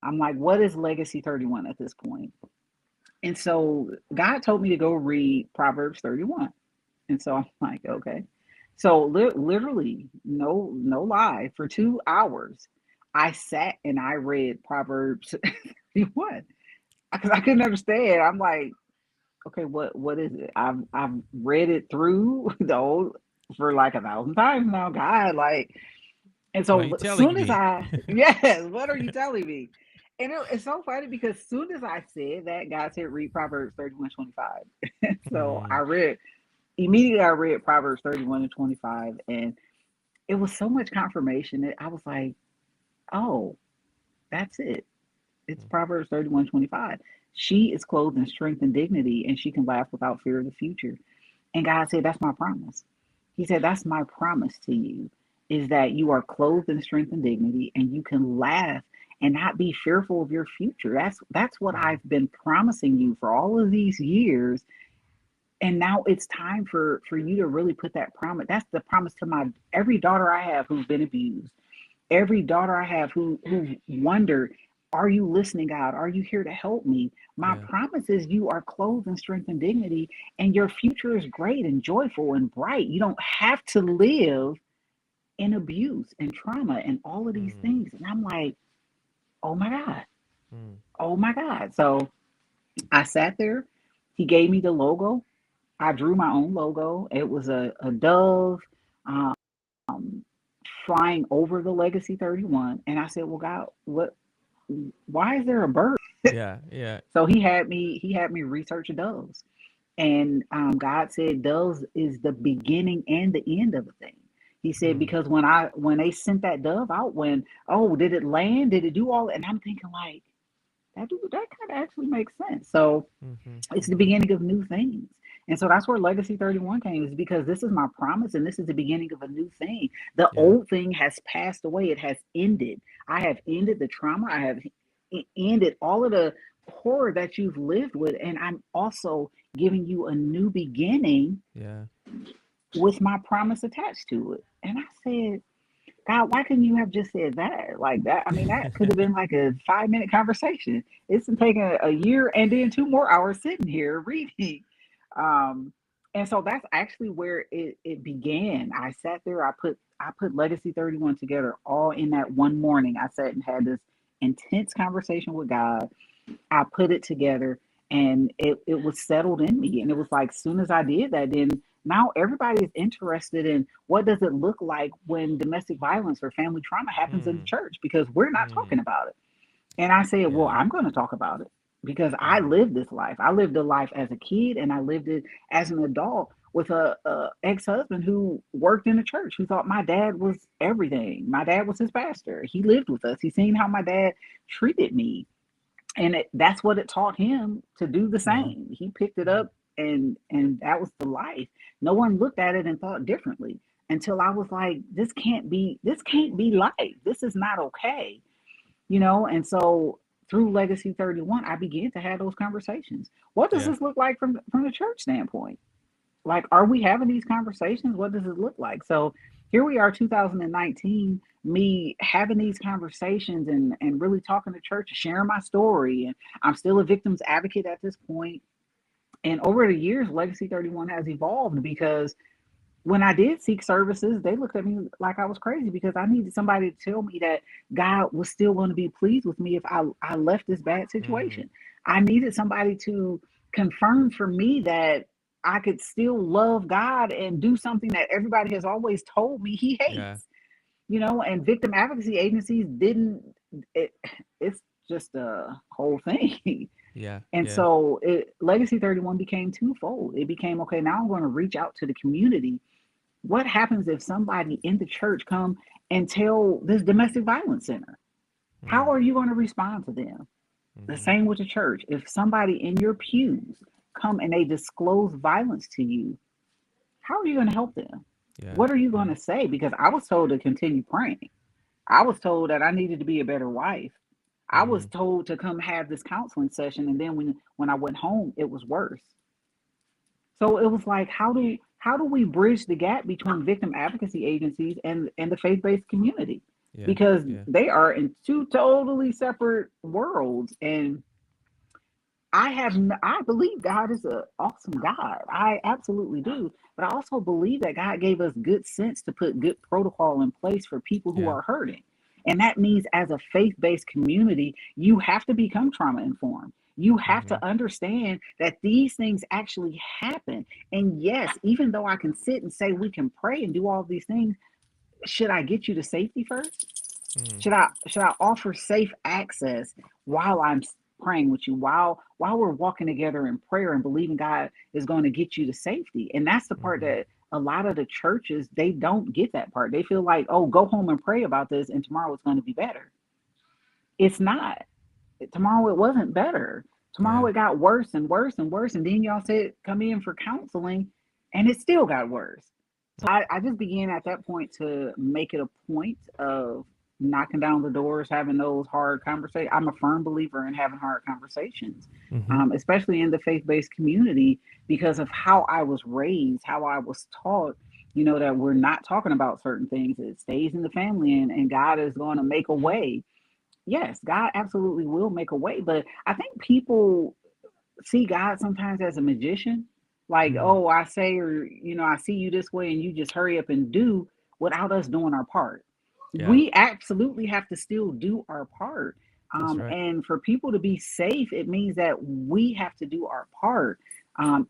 I'm like, what is Legacy 31 at this point? And so God told me to go read Proverbs 31. And so I'm like, okay. So literally, no lie, for 2 hours, I sat and I read Proverbs 31, because I couldn't understand. I'm like, okay, what is it? I've read it through the old for like 1,000 times now, God, like. And What are so you as telling soon as me? I, yes, what are you telling me? And it's so funny because as soon as I said that, God said, read Proverbs 31:25. So Mm, immediately I read Proverbs 31:25. And it was so much confirmation that I was like, oh, that's it. It's mm, Proverbs 31:25. She is clothed in strength and dignity, and she can laugh without fear of the future. And God said, that's my promise. He said, that's my promise to you is that you are clothed in strength and dignity and you can laugh and not be fearful of your future. That's what mm. I've been promising you for all of these years. And now it's time for you to really put that promise. That's the promise to my every daughter I have who's been abused, every daughter I have who wondered, are you listening, God? Are you here to help me? My Yeah. promise is you are clothed in strength and dignity, and your future is great and joyful and bright. You don't have to live in abuse and trauma and all of these Mm, things. And I'm like, oh my God, mm, oh my God. So I sat there. He gave me the logo. I drew my own logo. It was a dove. Um, flying over the Legacy 31. And I said, well, God, why is there a bird? yeah. Yeah. So he had me research doves. And God said doves is the beginning and the end of a thing. He said, Mm, because when they sent that dove out, when, oh, did it land? Did it do all? And I'm thinking like, that kind of actually makes sense. So mm-hmm, it's the mm-hmm. beginning of new things. And so that's where Legacy 31 came, is because this is my promise and this is the beginning of a new thing. The Yeah. old thing has passed away, it has ended. I have ended the trauma, I have ended all of the horror that you've lived with. And I'm also giving you a new beginning Yeah. with my promise attached to it. And I said, God, why couldn't you have just said that? Like that. I mean, that could have been like a 5 minute conversation. It's been taking a year and then 2 more hours sitting here reading. Um, and so that's actually where it began. I sat there, I put Legacy 31 together all in that one morning. I sat and had this intense conversation with God. I put it together and it was settled in me. And it was like, soon as I did that, then now everybody is interested in what does it look like when domestic violence or family trauma happens in the Mm, church, because we're not mm, talking about it. And I said, well, yeah. I'm going to talk about it because I Mm, lived this life. I lived a life as a kid and I lived it as an adult with a ex-husband who worked in the church, who thought my dad was everything. My dad was his pastor. He lived with us. He seen how my dad treated me, and that's what it taught him to do the yeah. same. He picked it Mm, up, and that was the life. No one looked at it and thought differently until I was like, this can't be life. This is not okay, and so through Legacy 31 I began to have those conversations. What does yeah. this look like from the church standpoint? Like, are we having these conversations? What does it look like? So here we are, 2019, me having these conversations and really talking to church, sharing my story. And I'm still a victim's advocate at this point. And over the years, Legacy 31 has evolved because when I did seek services, they looked at me like I was crazy because I needed somebody to tell me that God was still going to be pleased with me if I left this bad Mm, situation. I needed somebody to confirm for me that I could still love God and do something that everybody has always told me he yeah. hates. And victim advocacy agencies didn't, it, it's just a whole thing. Yeah. And Yeah. so Legacy 31 became twofold. It became, okay, now I'm going to reach out to the community. What happens if somebody in the church come and tell this domestic violence center? How Mm, are you going to respond to them? The mm-hmm. same with the church. If somebody in your pews come and they disclose violence to you, how are you going to help them? Yeah. What are you going Yeah. to say? Because I was told to continue praying. I was told that I needed to be a better wife. I was Mm, told to come have this counseling session, and then when I went home, it was worse. So it was like, how do we bridge the gap between victim advocacy agencies and the faith based community? yeah. Because Yeah. they are in two totally separate worlds. And I believe God is an awesome God. I absolutely do. But I also believe that God gave us good sense to put good protocol in place for people who Yeah. are hurting. And that means as a faith-based community, you have to become trauma informed. You have Mm-hmm. to understand that these things actually happen. And yes, even though I can sit and say we can pray and do all these things, should I get you to safety first? Mm. Should I offer safe access while I'm praying with you, while we're walking together in prayer and believing God is going to get you to safety? And that's the part Mm-hmm. that a lot of the churches, they don't get that part. They feel like, oh, go home and pray about this and tomorrow it's going to be better. It's not. Tomorrow it wasn't better. Tomorrow Yeah. it got worse and worse and worse. And then y'all said come in for counseling and it still got worse. So I just began at that point to make it a point of knocking down the doors, having those hard conversations. I'm a firm believer in having hard conversations, Mm-hmm. especially in the faith-based community, because of how I was raised, how I was taught, that we're not talking about certain things. It stays in the family, and God is going to make a way. Yes, God absolutely will make a way. But I think people see God sometimes as a magician. Like, Mm. oh, I say, or, I see you this way and you just hurry up and do without us doing our part. Yeah. We absolutely have to still do our part. That's right. And for people to be safe, it means that we have to do our part.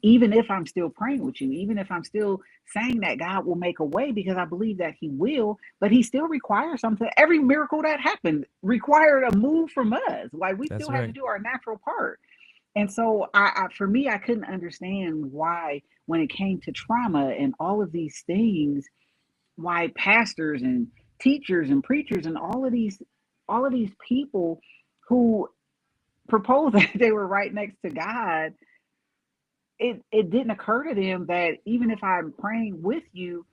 Even if I'm still praying with you, even if I'm still saying that God will make a way, because I believe that He will, but He still requires something. Every miracle that happened required a move from us. Like, we That's still have to right. do our natural part. And so for me, I couldn't understand why, when it came to trauma and all of these things, why pastors and teachers and preachers and all of these people who proposed that they were right next to God, it didn't occur to them that even if I'm praying with you,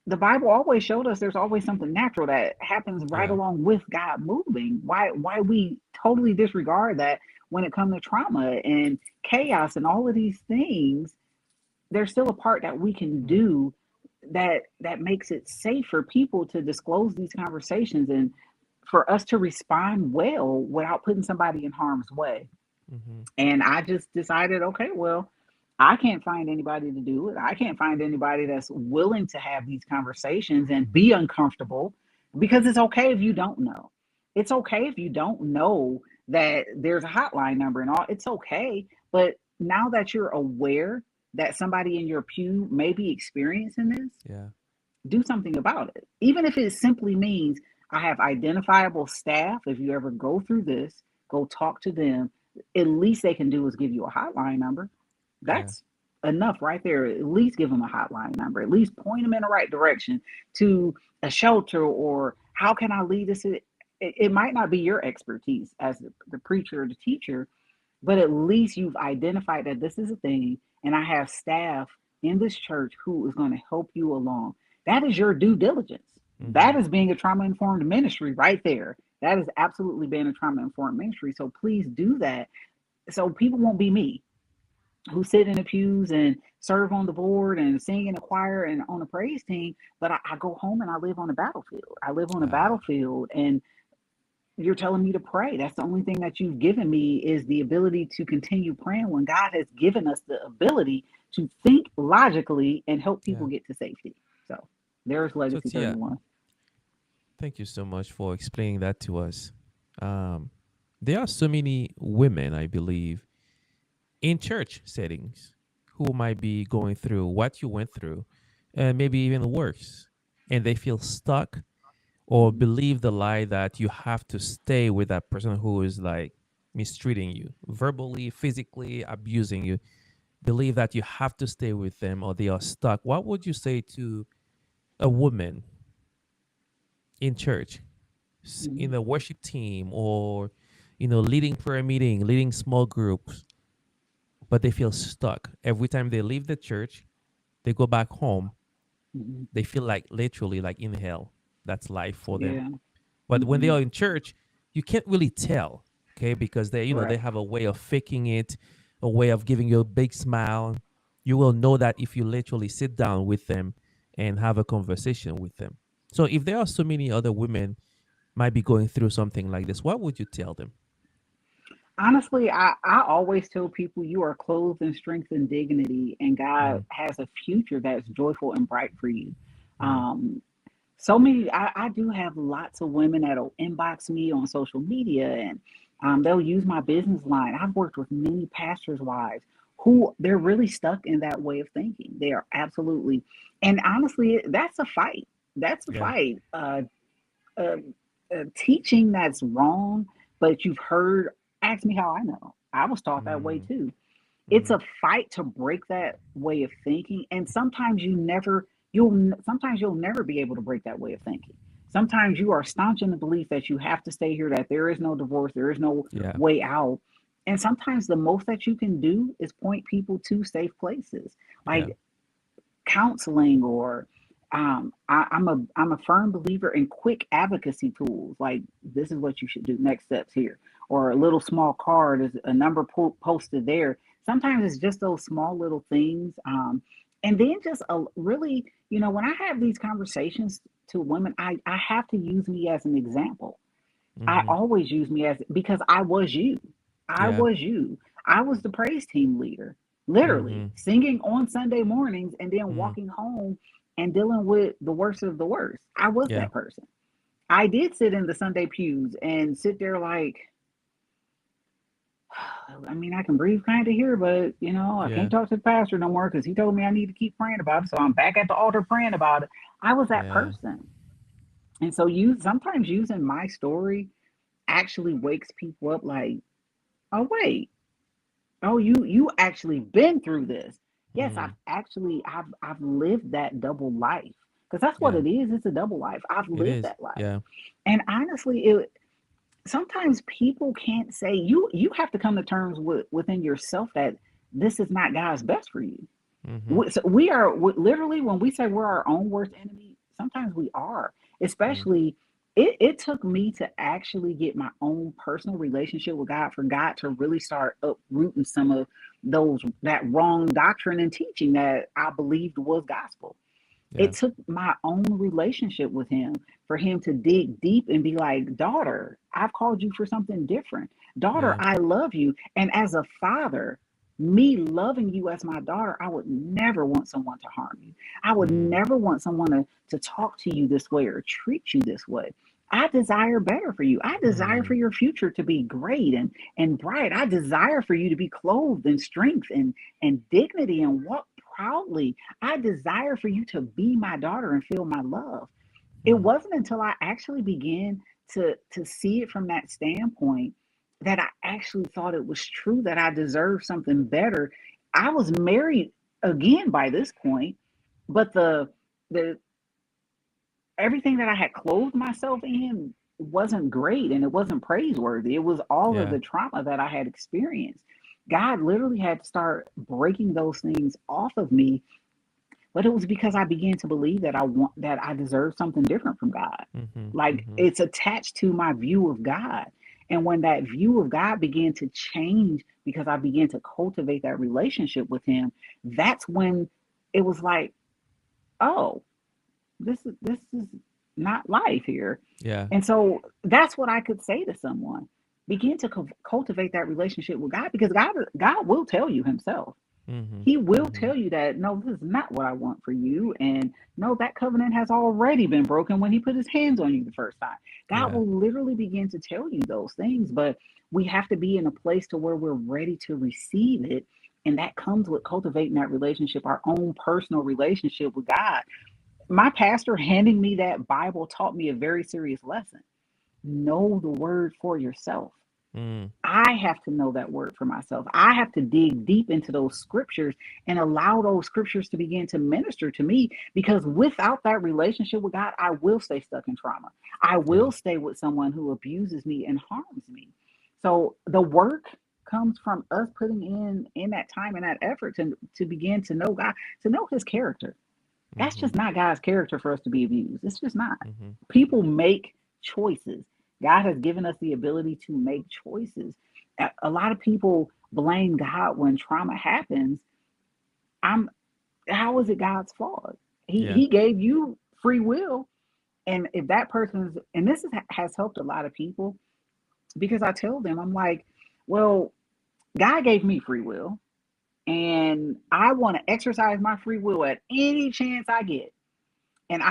the Bible always showed us there's always something natural that happens right Yeah. along with God moving. Why we totally disregard that when it comes to trauma and chaos and all of these things, there's still a part that we can Mm. do that makes it safe for people to disclose these conversations and for us to respond well without putting somebody in harm's way. Mm-hmm. And I just decided, okay, well, I can't find anybody to do it. I can't find anybody that's willing to have these conversations and be uncomfortable, because it's okay if you don't know. It's okay if you don't know that there's a hotline number and all. It's okay. But now that you're aware that somebody in your pew may be experiencing this, Yeah. do something about it. Even if it simply means I have identifiable staff. If you ever go through this, go talk to them. At least they can do is give you a hotline number. Yeah. That's enough right there. At least give them a hotline number. At least point them in the right direction to a shelter, or how can I lead this? It might not be your expertise as the preacher or the teacher, but at least you've identified that this is a thing, and I have staff in this church who is going to help you along. That is your due diligence. Mm-hmm. That is being a trauma informed ministry right there. That is absolutely being a trauma informed ministry. So please do that, so people won't be me, who sit in the pews and serve on the board and sing in a choir and on a praise team, but I go home and I live on a battlefield. I live on a Ah. battlefield, and you're telling me to pray. That's the only thing that you've given me, is the ability to continue praying when God has given us the ability to think logically and help Yeah. people get to safety. So there's So Legacy Tia, 31. thank you so much for explaining that to us. Um, there are so many women, I believe, in church settings who might be going through what you went through, and maybe even worse, and they feel stuck or Mhm. believe the lie that you have to stay with that person who is like mistreating you, verbally, physically abusing you. Believe that you have to stay with them or they are stuck. What would you say to a woman in church, in Mhm. a worship team, or leading prayer meeting, leading small groups, but they feel stuck every time they leave the church, they go back home, Mhm. they feel like literally like in hell. That's life for them. Yeah. But when they Mhm. are in church, you can't really tell, okay, because they Right. have a way of faking it, a way of giving you a big smile. You will know that if you literally sit down with them and have a conversation with them. So if there are so many other women might be going through something like this, what would you tell them? Honestly, I always tell people you are clothed in strength and dignity, and God Mm, has a future that's joyful and bright for you. mm, Um, so many, I do have lots of women that'll inbox me on social media, and they'll use my business line. I've worked with many pastors' wives who they're really stuck in that way of thinking. They are absolutely, and honestly, that's a fight. That's a Yeah. fight. Uh, Teaching that's wrong, but you've heard. Ask me how I know. I was taught that way Mm, too. It's mm, a fight to break that way of thinking, and sometimes you'll never be able to break that way of thinking. Sometimes you are staunch in the belief that you have to stay here, that there is no divorce, there is no yeah. way out. And sometimes the most that you can do is point people to safe places, Yeah. like counseling, or I'm a firm believer in quick advocacy tools, like this is what you should do, next steps here, or a little small card is a number posted there. Sometimes it's just those small little things, and then just a really, when I have these conversations to women, I have to use me as an example. I Mm-hmm. always use me as, because I was you. I Yeah. was you. I was the praise team leader, literally Mm-hmm. singing on Sunday mornings and then Mm, walking home and dealing with the worst of the worst. I was yeah. that person. I did sit in the Sunday pews and sit there like, I mean, I can breathe kind of here, but I Yeah. can't talk to the pastor no more because he told me I need to keep praying about it. So I'm back at the altar praying about it. I was that Yeah. person. And so you sometimes using my story actually wakes people up like, oh wait, oh you actually been through this. Yes, Mm, I've lived that double life, because that's what yeah. it is. It's a double life. I've It lived is. that life. Yeah. And honestly, it sometimes people can't say, you have to come to terms within yourself that this is not God's best for you. Mm-hmm. We are literally, when we say we're our own worst enemy, sometimes we are. Mm, Especially, it took me to actually get my own personal relationship with God, for God to really start uprooting some of that wrong doctrine and teaching that I believed was gospel. yeah. It took my own relationship with him for him to dig deep and be like, daughter, I've called you for something different. Daughter, Yeah. I love you. And as a father, me loving you as my daughter, I would never want someone to harm you. I would Mm, never want someone to talk to you this way or treat you this way. I desire better for you. I desire for mm, your future to be great and bright. I desire for you to be clothed in strength and dignity and walk proudly. I desire for you to be my daughter and feel my love. It mm, wasn't until I actually began to see it from that standpoint that I actually thought it was true, that I deserved something better. I was married again by this point, but the everything that I had clothed myself in wasn't great, and it wasn't praiseworthy. It was all of yeah. the trauma that I had experienced. God literally had to start breaking those things off of me, but it was because I began to believe that I deserve something different from God. Mm-hmm. Like, Mm-hmm. it's attached to my view of God. And when that view of God began to change because I began to cultivate that relationship with him, that's when it was like, oh, this is not life here. Yeah. And so that's what I could say to someone. Begin to cultivate that relationship with God, because God will tell you himself. Mm-hmm. He will Mm-hmm. tell you that, no, this is not what I want for you. And no, that covenant has already been broken when he put his hands on you the first time. God Yeah. will literally begin to tell you those things, but we have to be in a place to where we're ready to receive it. And that comes with cultivating that relationship, our own personal relationship with God. My pastor handing me that Bible taught me a very serious lesson. Know the word for yourself. Mm, I have to know that word for myself. I have to dig deep into those scriptures and allow those scriptures to begin to minister to me, because without that relationship with God, I will stay stuck in trauma. I yeah. will stay with someone who abuses me and harms me. So the work comes from us putting in that time and that effort to begin to know God, to know his character. That's Mm-hmm. just not God's character for us to be abused. It's just not. Mm-hmm. People make choices. God has given us the ability to make choices. A lot of people blame God when trauma happens. I'm How is it God's fault? He Yeah. he gave you free will. And if that person's, and has helped a lot of people, because I tell them, I'm like, well, God gave me free will, and I want to exercise my free will at any chance I get. And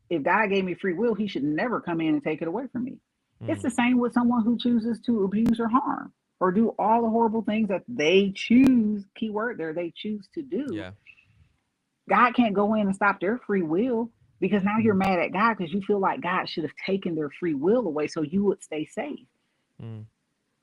if God gave me free will, he should never come in and take it away from me. It's Mm, the same with someone who chooses to abuse or harm or do all the horrible things that they choose, keyword there, they choose to do. yeah. God can't go in and stop their free will. because now you're Mm, mad at God because you feel like God should have taken their free will away so you would stay safe. mm.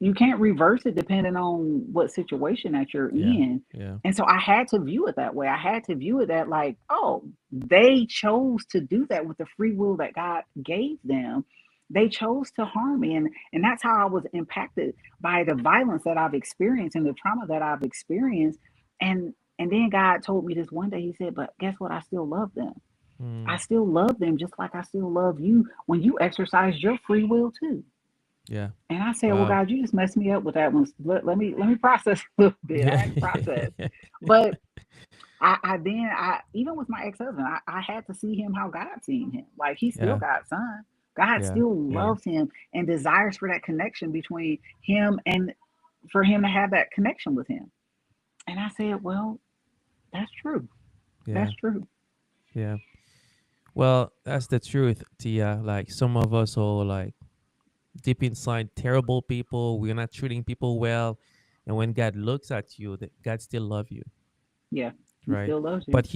You can't reverse it depending on what situation that you're Yeah. in. Yeah. And so I had to view it that way. I had to view it that like, oh, they chose to do that with the free will that God gave them. They chose to harm me. And that's how I was impacted by the violence that I've experienced and the trauma that I've experienced. And then God told me this one day, he said, but guess what? I still love them. I Mm. still love them just like I still love you when you exercise your free will too. Yeah. And I said, well, Wow. God, you just messed me up with that one. Let me process a little bit. I Yeah. had to process. But I even with my ex-husband, I had to see him how God seen him. Like he's still Yeah. God's son. God Yeah. still Yeah. loves him and desires for that connection between him and for him to have that connection with him. And I said, well, that's true. That's Yeah. true. Yeah. Well, that's the truth, Tia. Like some of us are like deep inside terrible people. We're not treating people well. And when God looks at you, that God still love you, Yeah. He right? still loves you. But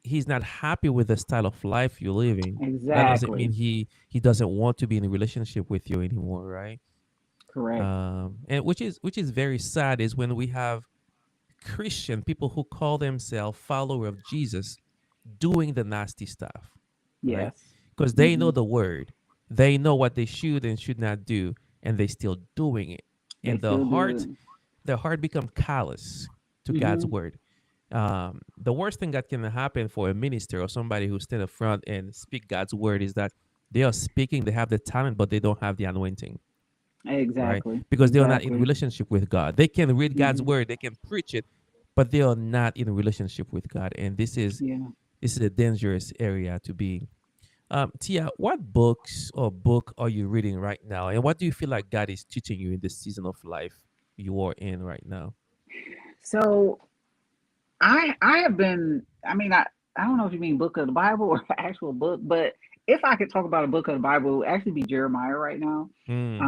he's not happy with the style of life you're living. That doesn't mean Exactly. he doesn't want to be in a relationship with you anymore, right? Correct. And which is very sad is when we have Christian people who call themselves follower of Jesus doing the nasty stuff, right? Yes. Because they know Hmm. the word, they know what they should and should not do, and they still doing it. They And still do the heart become callous to it. God's Hmm. word. The worst thing that can happen for a minister or somebody who stand up front and speak God's word is that they are speaking, they have the talent, but they don't have the anointing, right? Exactly. Because they are not in Exactly. relationship with God. They can read God's Hmm. word, they can preach it, but they are not in a relationship with God. And Yeah. this is a dangerous area to be. Tia, what books or book are you reading right now, and what do you feel like God is teaching you in this season of life you are in right now? So I have been. I don't know if you mean book of the Bible or actual book, but if I could talk about a book of the Bible, it would actually be Jeremiah right now. Mm,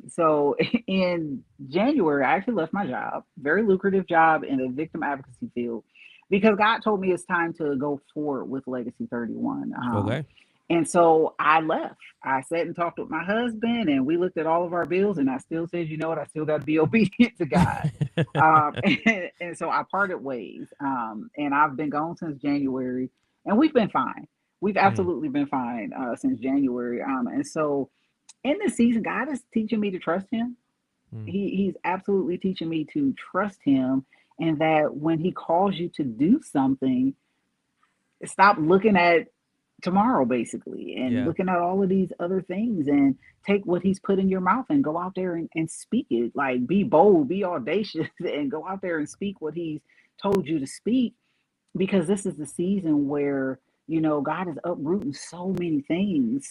So in January, I actually left my job, very lucrative job in the victim advocacy field, because God told me it's time to go forward with Legacy 31. okay. And so I left. I sat and talked with my husband, and we looked at all of our bills, and I still said, you know what, I still got to be obedient to God. And so I parted ways. And I've been gone since January, and we've been fine. We've Mm, absolutely been fine since January. And so in this season, God is teaching me to trust Him. mm, He's absolutely teaching me to trust Him, and that when He calls you to do something, stop looking at tomorrow basically and yeah, looking at all of these other things and take what he's put in your mouth and go out there and speak it, like be bold, be audacious, and go out there and speak what he's told you to speak, because this is the season where God is uprooting so many things,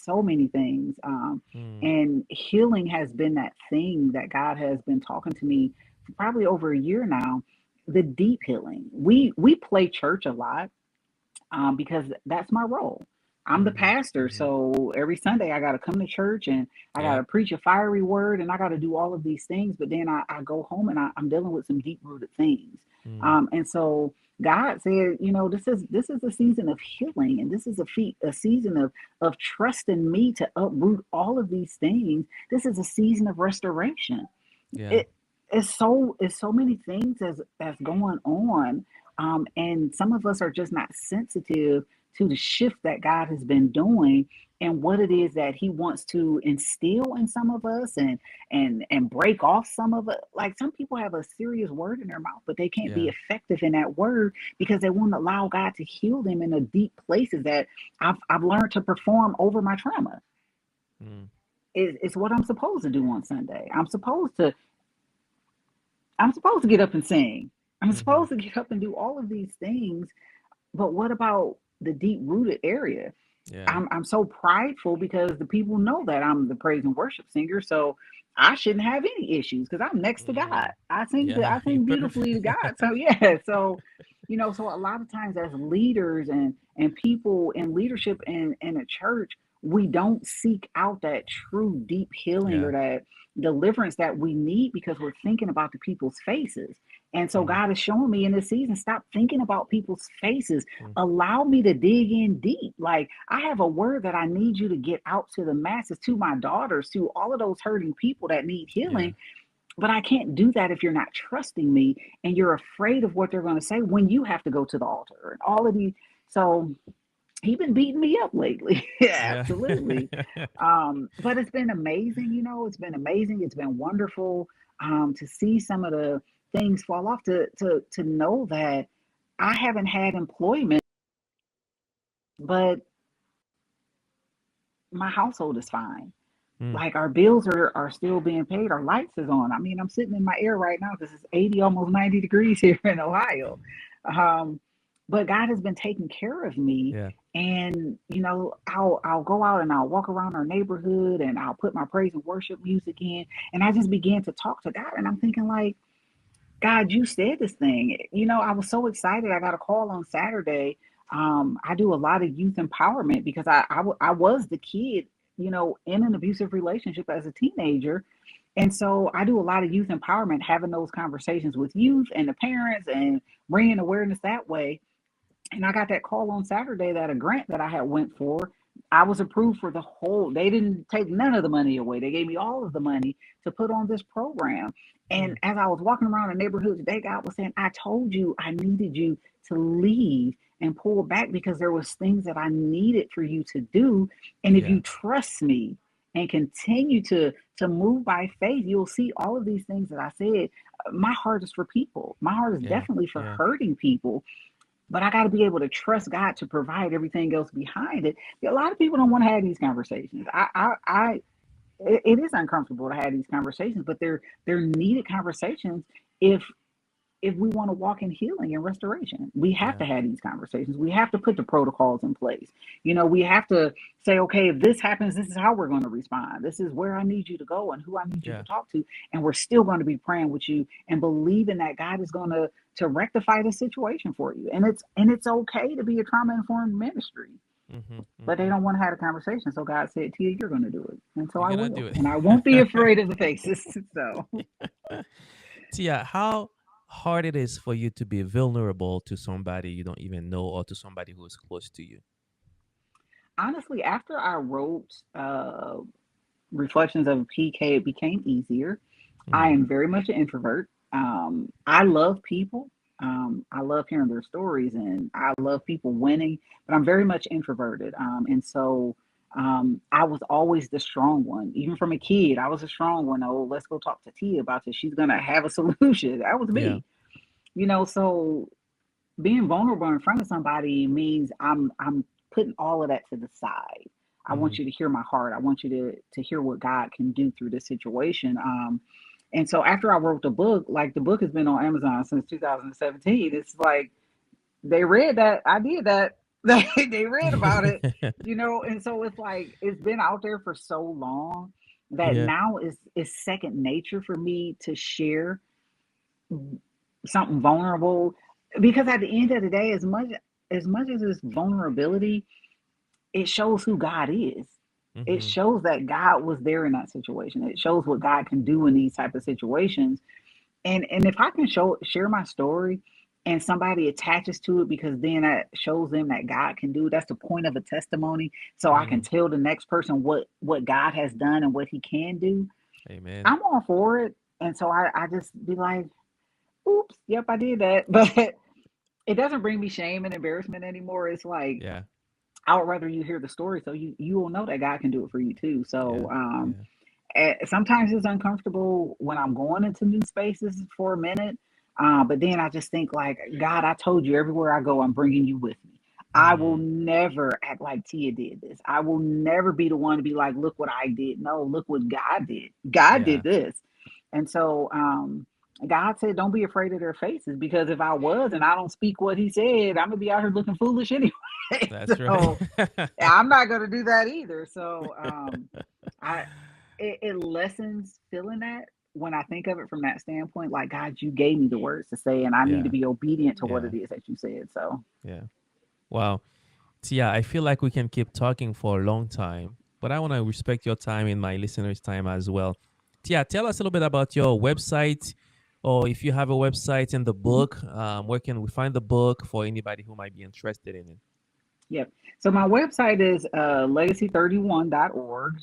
mm, and healing has been that thing that God has been talking to me for probably over a year now. The deep healing, we play church a lot, because that's my role. I'm the mm-hmm, pastor, mm-hmm. so every Sunday I got to come to church and I got Yeah. to preach a fiery word and I got to do all of these things. But then I go home and I'm dealing with some deep rooted things, Mm, and so God said, this is a season of healing, and this is a season of trusting me to uproot all of these things. This is a season of restoration. yeah. It it's so many things that's going on, and some of us are just not sensitive to the shift that God has been doing and what it is that He wants to instill in some of us, and break off some of it. Like some people have a serious word in their mouth, but they can't be Yeah. effective in that word because they won't allow God to heal them in the deep places that I've learned to perform over my trauma. Mm, It's what I'm supposed to do on Sunday. I'm supposed to get up and sing. I'm mm-hmm. supposed to get up and do all of these things. But what about the deep rooted area? Yeah. I'm so prideful because the people know that I'm the praise and worship singer. So I shouldn't have any issues because I'm next to God. Mm, I sing yeah. I You're sing beautifully to perfect. God. So yeah. So a lot of times as leaders and people in leadership in a church, we don't seek out that true deep healing Yeah. or that deliverance that we need because we're thinking about the people's faces. And so Mm, God is showing me in this season, stop thinking about people's faces. mm, Allow me to dig in deep. Like, I have a word that I need you to get out to the masses, to my daughters, to all of those hurting people that need yeah. healing. But I can't do that if you're not trusting me and you're afraid of what they're going to say when you have to go to the altar and all of these. So he been beating me up lately. Yeah, Yeah. absolutely. But it's been amazing, it's been amazing. It's been wonderful to see some of the things fall off, to know that I haven't had employment, but my household is fine. Mm, Like, our bills are still being paid, our lights is on. I mean, I'm sitting in my air right now because it's 80, almost 90 degrees here in Ohio. Um, but God has been taking care of me. yeah. And I'll go out and I'll walk around our neighborhood and I'll put my praise and worship music in, and I just began to talk to God, and I'm thinking, like, God, you said this thing. I was so excited. I got a call on Saturday. I do a lot of youth empowerment because I was the kid, in an abusive relationship as a teenager. And so I do a lot of youth empowerment, having those conversations with youth and the parents and bringing awareness that way. And I got that call on Saturday that a grant that I had went for, I was approved for the whole. They didn't take none of the money away. They gave me all of the money to put on this program. And Mm, as I was walking around the neighborhood today, God was saying, I told you I needed you to leave and pull back because there was things that I needed for you to do. And if yeah. you trust me and continue to move by faith, you'll see all of these things that I said. My heart is for people. My heart is Yeah. definitely for Yeah. hurting people, but I got to be able to trust God to provide everything else behind it. A lot of people don't want to have these conversations. It is uncomfortable to have these conversations, but they're needed conversations if we want to walk in healing and restoration. We have Yeah. to have these conversations. We have to put the protocols in place. We have to say, okay, if this happens, this is how we're going to respond. This is where I need you to go and who I need you to Yeah. talk to. And we're still going to be praying with you and believing that God is going to rectify the situation for you. And it's okay to be a trauma informed ministry. Mm-hmm. But they Mm-hmm. don't want to have a conversation. So God said, Tia, you're going to do it. And so You're I gonna do will. it. And I won't be afraid of the faces. So Tia, how hard it is for you to be vulnerable to somebody you don't even know or to somebody who is close to you. honestly, after I wrote Reflections of a PK, it became easier. I Mm, am very much an introvert. I love people. I love hearing their stories and I love people winning, but I'm very much introverted. And so I was always the strong one. Even from a kid, I was a strong one. Oh, let's go talk to Tia about this. She's going to have a solution. That was yeah. me. So being vulnerable in front of somebody means I'm putting all of that to the side. I Mm-hmm. want you to hear my heart. I want you to hear what God can do through this situation. And so after I wrote the book, like, the book has been on Amazon since 2017. It's like they read that I did that. They read about it, and so it's like it's been out there for so long that Yeah. now is second nature for me to share something vulnerable, because at the end of the day, as much as it's vulnerability, it shows who God is. It Mm-hmm. shows that God was there in that situation. It shows what God can do in these type of situations. And if I can share my story and somebody attaches to it, because then that shows them that God can do, that's the point of a testimony. So I can Mm. tell the next person what God has done and what he can do. Amen. I'm all for it. And so I just be like, oops, yep, I did that. But it doesn't bring me shame and embarrassment anymore. It's like, Yeah. I would rather you hear the story so you will know that God can do it for you too. Yeah. So Yeah. sometimes it's uncomfortable when I'm going into new spaces for a minute. But then I just think, like, God, I told you everywhere I go, I'm bringing you with me. I will Mm. never act like Tia did this. I will never be the one to be like, look what I did. No, look what God did. God Yeah. did this. And so God said, don't be afraid of their faces, because if I was and I don't speak what he said, I'm gonna be out here looking foolish anyway. That's right. So I'm not gonna do that either. So I it lessens feeling that when I think of it from that standpoint, like, God, you gave me the words to say, and I need to Yeah. be obedient to what Yeah. it is that you said. So Yeah. Wow. Tia, I feel like we can keep talking for a long time, but I want to respect your time and my listeners' time as well. Tia, tell us a little bit about your website or if you have a website and the Mhm. book, where can we find the book for anybody who might be interested in it? Yep. So my website is legacy31.org.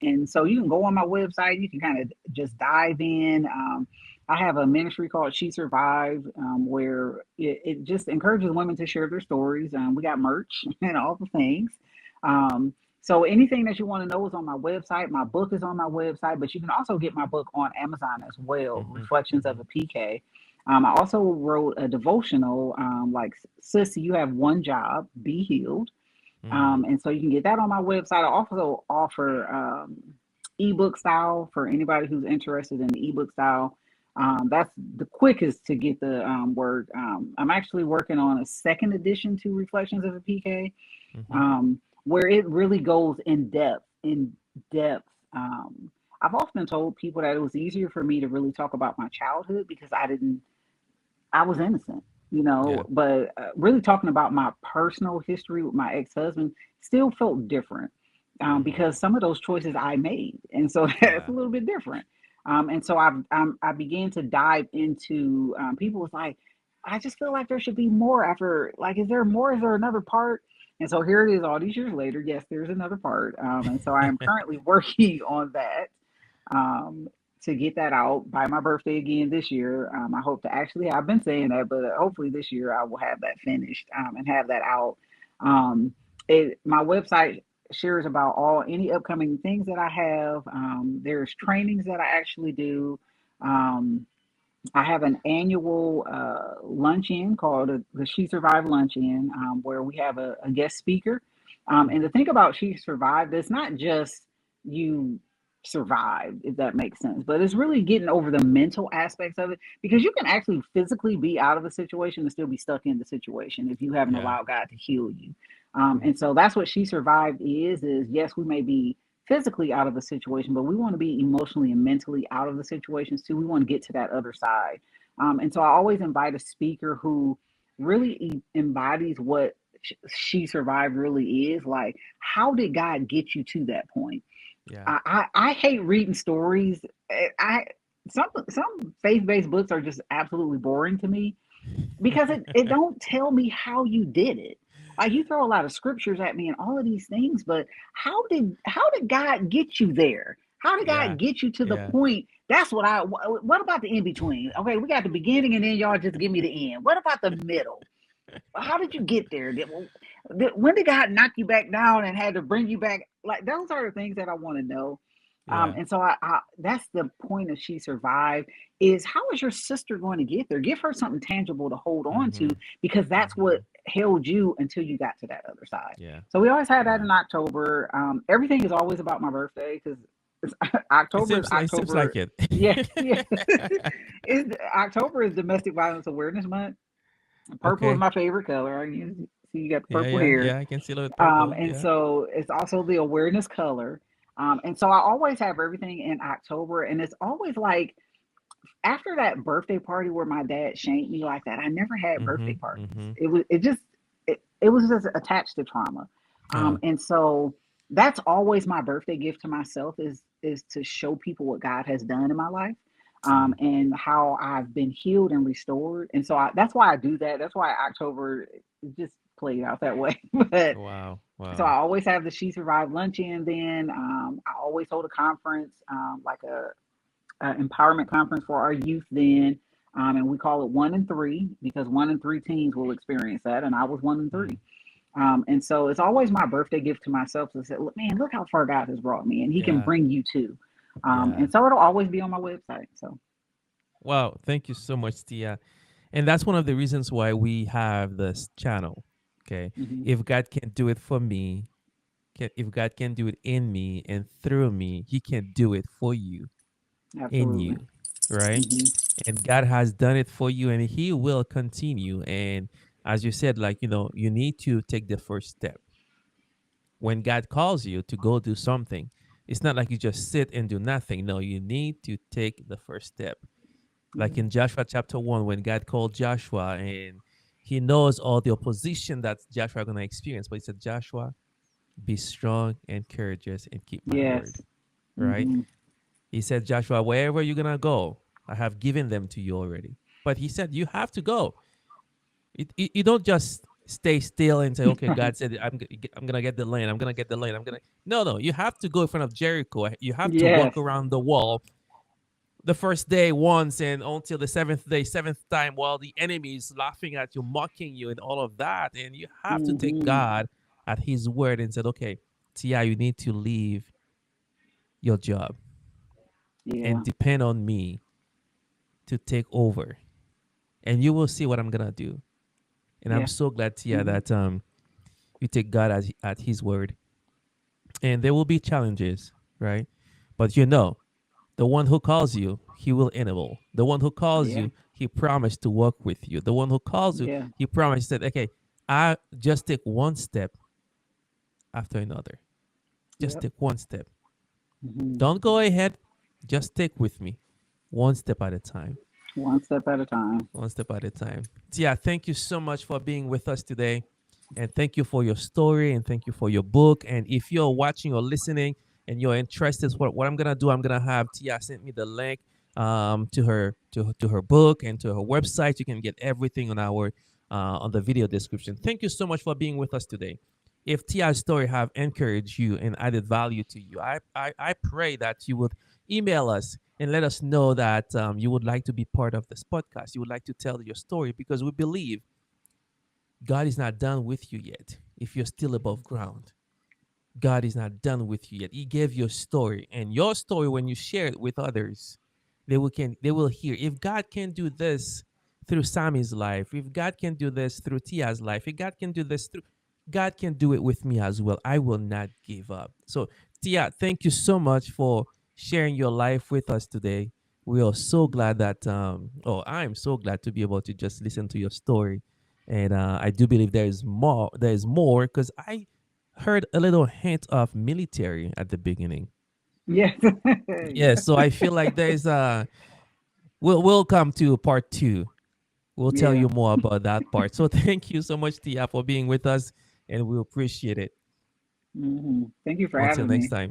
And so you can go on my website, you can kind of just dive in. I have a ministry called She Survived, where it just encourages women to share their stories. We got merch and all the things. Um, so anything that you want to know is on my website. My book is on my website, but you can also get my book on Amazon as well, Mm-hmm. Reflections of Mm-hmm. a PK. I also wrote a devotional, like Sissy, you have one job, be healed. Mm. And so you can get that on my website. I also offer ebook style for anybody who's interested in the ebook style. That's the quickest to get the word. I'm actually working on a second edition to Reflections of a PK, Mm-hmm. where it really goes in depth. In depth. I've often told people that it was easier for me to really talk about my childhood because I was innocent, Yeah. but really talking about my personal history with my ex-husband still felt different, Mm-hmm. because some of those choices I made. And so that's Yeah. a little bit different. And so I began to dive into, people was like, I just feel like there should be more after, like, is there more? Is there another part? And so here it is all these years later. Yes, there's another part. And so I am currently working on that, um, to get that out by my birthday again this year. I hope to actually, I've been saying that, but hopefully this year I will have that finished, and have that out. Um, my website shares about all any upcoming things that I have. There's trainings that I actually do. Um, I have an annual luncheon called the She Survived Luncheon, where we have a guest speaker. And the thing about She Survived, it's not just you survived, if that makes sense, but it's really getting over the mental aspects of it, because you can actually physically be out of a situation and still be stuck in the situation if you haven't Yeah. allowed God to heal you. Mm-hmm. And so that's what She Survived is yes, we may be physically out of the situation, but we want to be emotionally and mentally out of the situations too. We want to get to that other side. And so I always invite a speaker who really embodies what She Survived really is. Like, how did God get you to that point? Yeah. I hate reading stories. I some faith-based books are just absolutely boring to me because it don't tell me how you did it. Like, you throw a lot of scriptures at me and all of these things, but how did God get you there? How did Yeah. God get you to the Yeah. point? That's what about the in between? Okay, we got the beginning and then y'all just give me the end. What about the middle? How did you get there? When did God knock you back down and had to bring you back? Like, those are the things that I want to know. Yeah. And so that's the point of She Survived, is how is your sister going to get there? Give her something tangible to hold on to, Mm-hmm. because that's Mm-hmm. what held you until you got to that other side. Yeah. So we always had that Yeah. in October. Everything is always about my birthday because October is It seems October. like it. Yeah, yeah. October is Domestic Violence Awareness Month. Purple is Okay. my favorite color. You see, you got the Yeah, purple yeah, hair. yeah. I can see a little purple. And Yeah. so it's also the awareness color. And so I always have everything in October. And it's always like after that birthday party where my dad shanked me like that, I never had Mm-hmm. birthday parties. Mm-hmm. It was just attached to trauma. Yeah. And so that's always my birthday gift to myself, is to show people what God has done in my life. Mm. And how I've been healed and restored. And so that's why I do that. That's why October just played out that way. But Wow. so I Wow. always have the She Survived luncheon. Then I always hold a conference, like a empowerment conference for our youth. Then, and we call it 1 and 3 because 1 and 3 teens will experience that, and I was 1 and 3. Mm. And so it's always my birthday gift to myself to say, "Look, man, look how far God has brought me, and He can Yeah. bring you too." Yeah. And so it'll always be on my website. So, Wow. Thank you so much, Tia. And that's one of the reasons why we have this channel. Okay. mhm, If God can do it for me, if God can do it in me and through me, He can do it for you, in absolutely. you, right? Hmm. And God has done it for you and He will continue. And as you said, like, you need to take the first step. When God calls you to go do something, it's not like you just sit and do nothing. No, you need to take the first step. Like Hmm. in Joshua chapter 1, when God called Joshua and He knows all the opposition that Joshua going to experience, but He said, Joshua, be strong and courageous and keep my Yes. word, right? Hmm. He said, Joshua, wherever you're going to go, I have given them to you already. But he said, you have to go. You don't just stay still and say, okay, Right. God said, I'm going to get the land. I'm going to get the land. I'm going to. No, no. You have to go in front of Jericho. You have to walk Yes. around the wall the first day once and until the seventh day, seventh time, while the enemy is laughing at you, mocking you, and all of that. And you have to take Hmm. God at his word and said, okay, Tia, you need to leave your job Yeah. and depend on me to take over. And you will see what I'm gonna do. And I'm Yeah. so glad, Tia, Hmm. that you take God at his word. And there will be challenges, right? But the one who calls you, he will enable. The one who calls Yeah. you, he promised to work with you. The one who calls you, Yeah. he promised that, okay, I just take one step after another. Just Yep. take one step. Hmm. Don't go ahead. Just take with me, one step at a time. One step at a time. One step at a time. Tia, thank you so much for being with us today. And thank you for your story and thank you for your book. And if you're watching or listening and you're interested, what I'm gonna do, I'm gonna have Tia sent me the link to her book and to her website. You can get everything on our on the video description. Thank you so much for being with us today. If Tia's story have encouraged you and added value to you, I pray that you would email us and let us know that you would like to be part of this podcast. You would like to tell your story because we believe God is not done with you yet. If you're still above ground, God is not done with you yet. He gave you a story, and your story, when you share it with others, they will hear. If God can do this through Sammy's life, if God can do this through Tia's life, if God can do this through, God can do it with me as well. I will not give up. So, Tia, thank you so much for sharing your life with us today. We are so glad that I'm so glad to be able to just listen to your story, and I do believe there is more. There is more because I heard a little hint of military at the beginning. Yes. Yeah, Yeah. so I feel like there is a we'll come to part two. We'll tell Yeah. you more about that part. So thank you so much, Tia, for being with us, and we appreciate it. Thank you for Until having next me. time.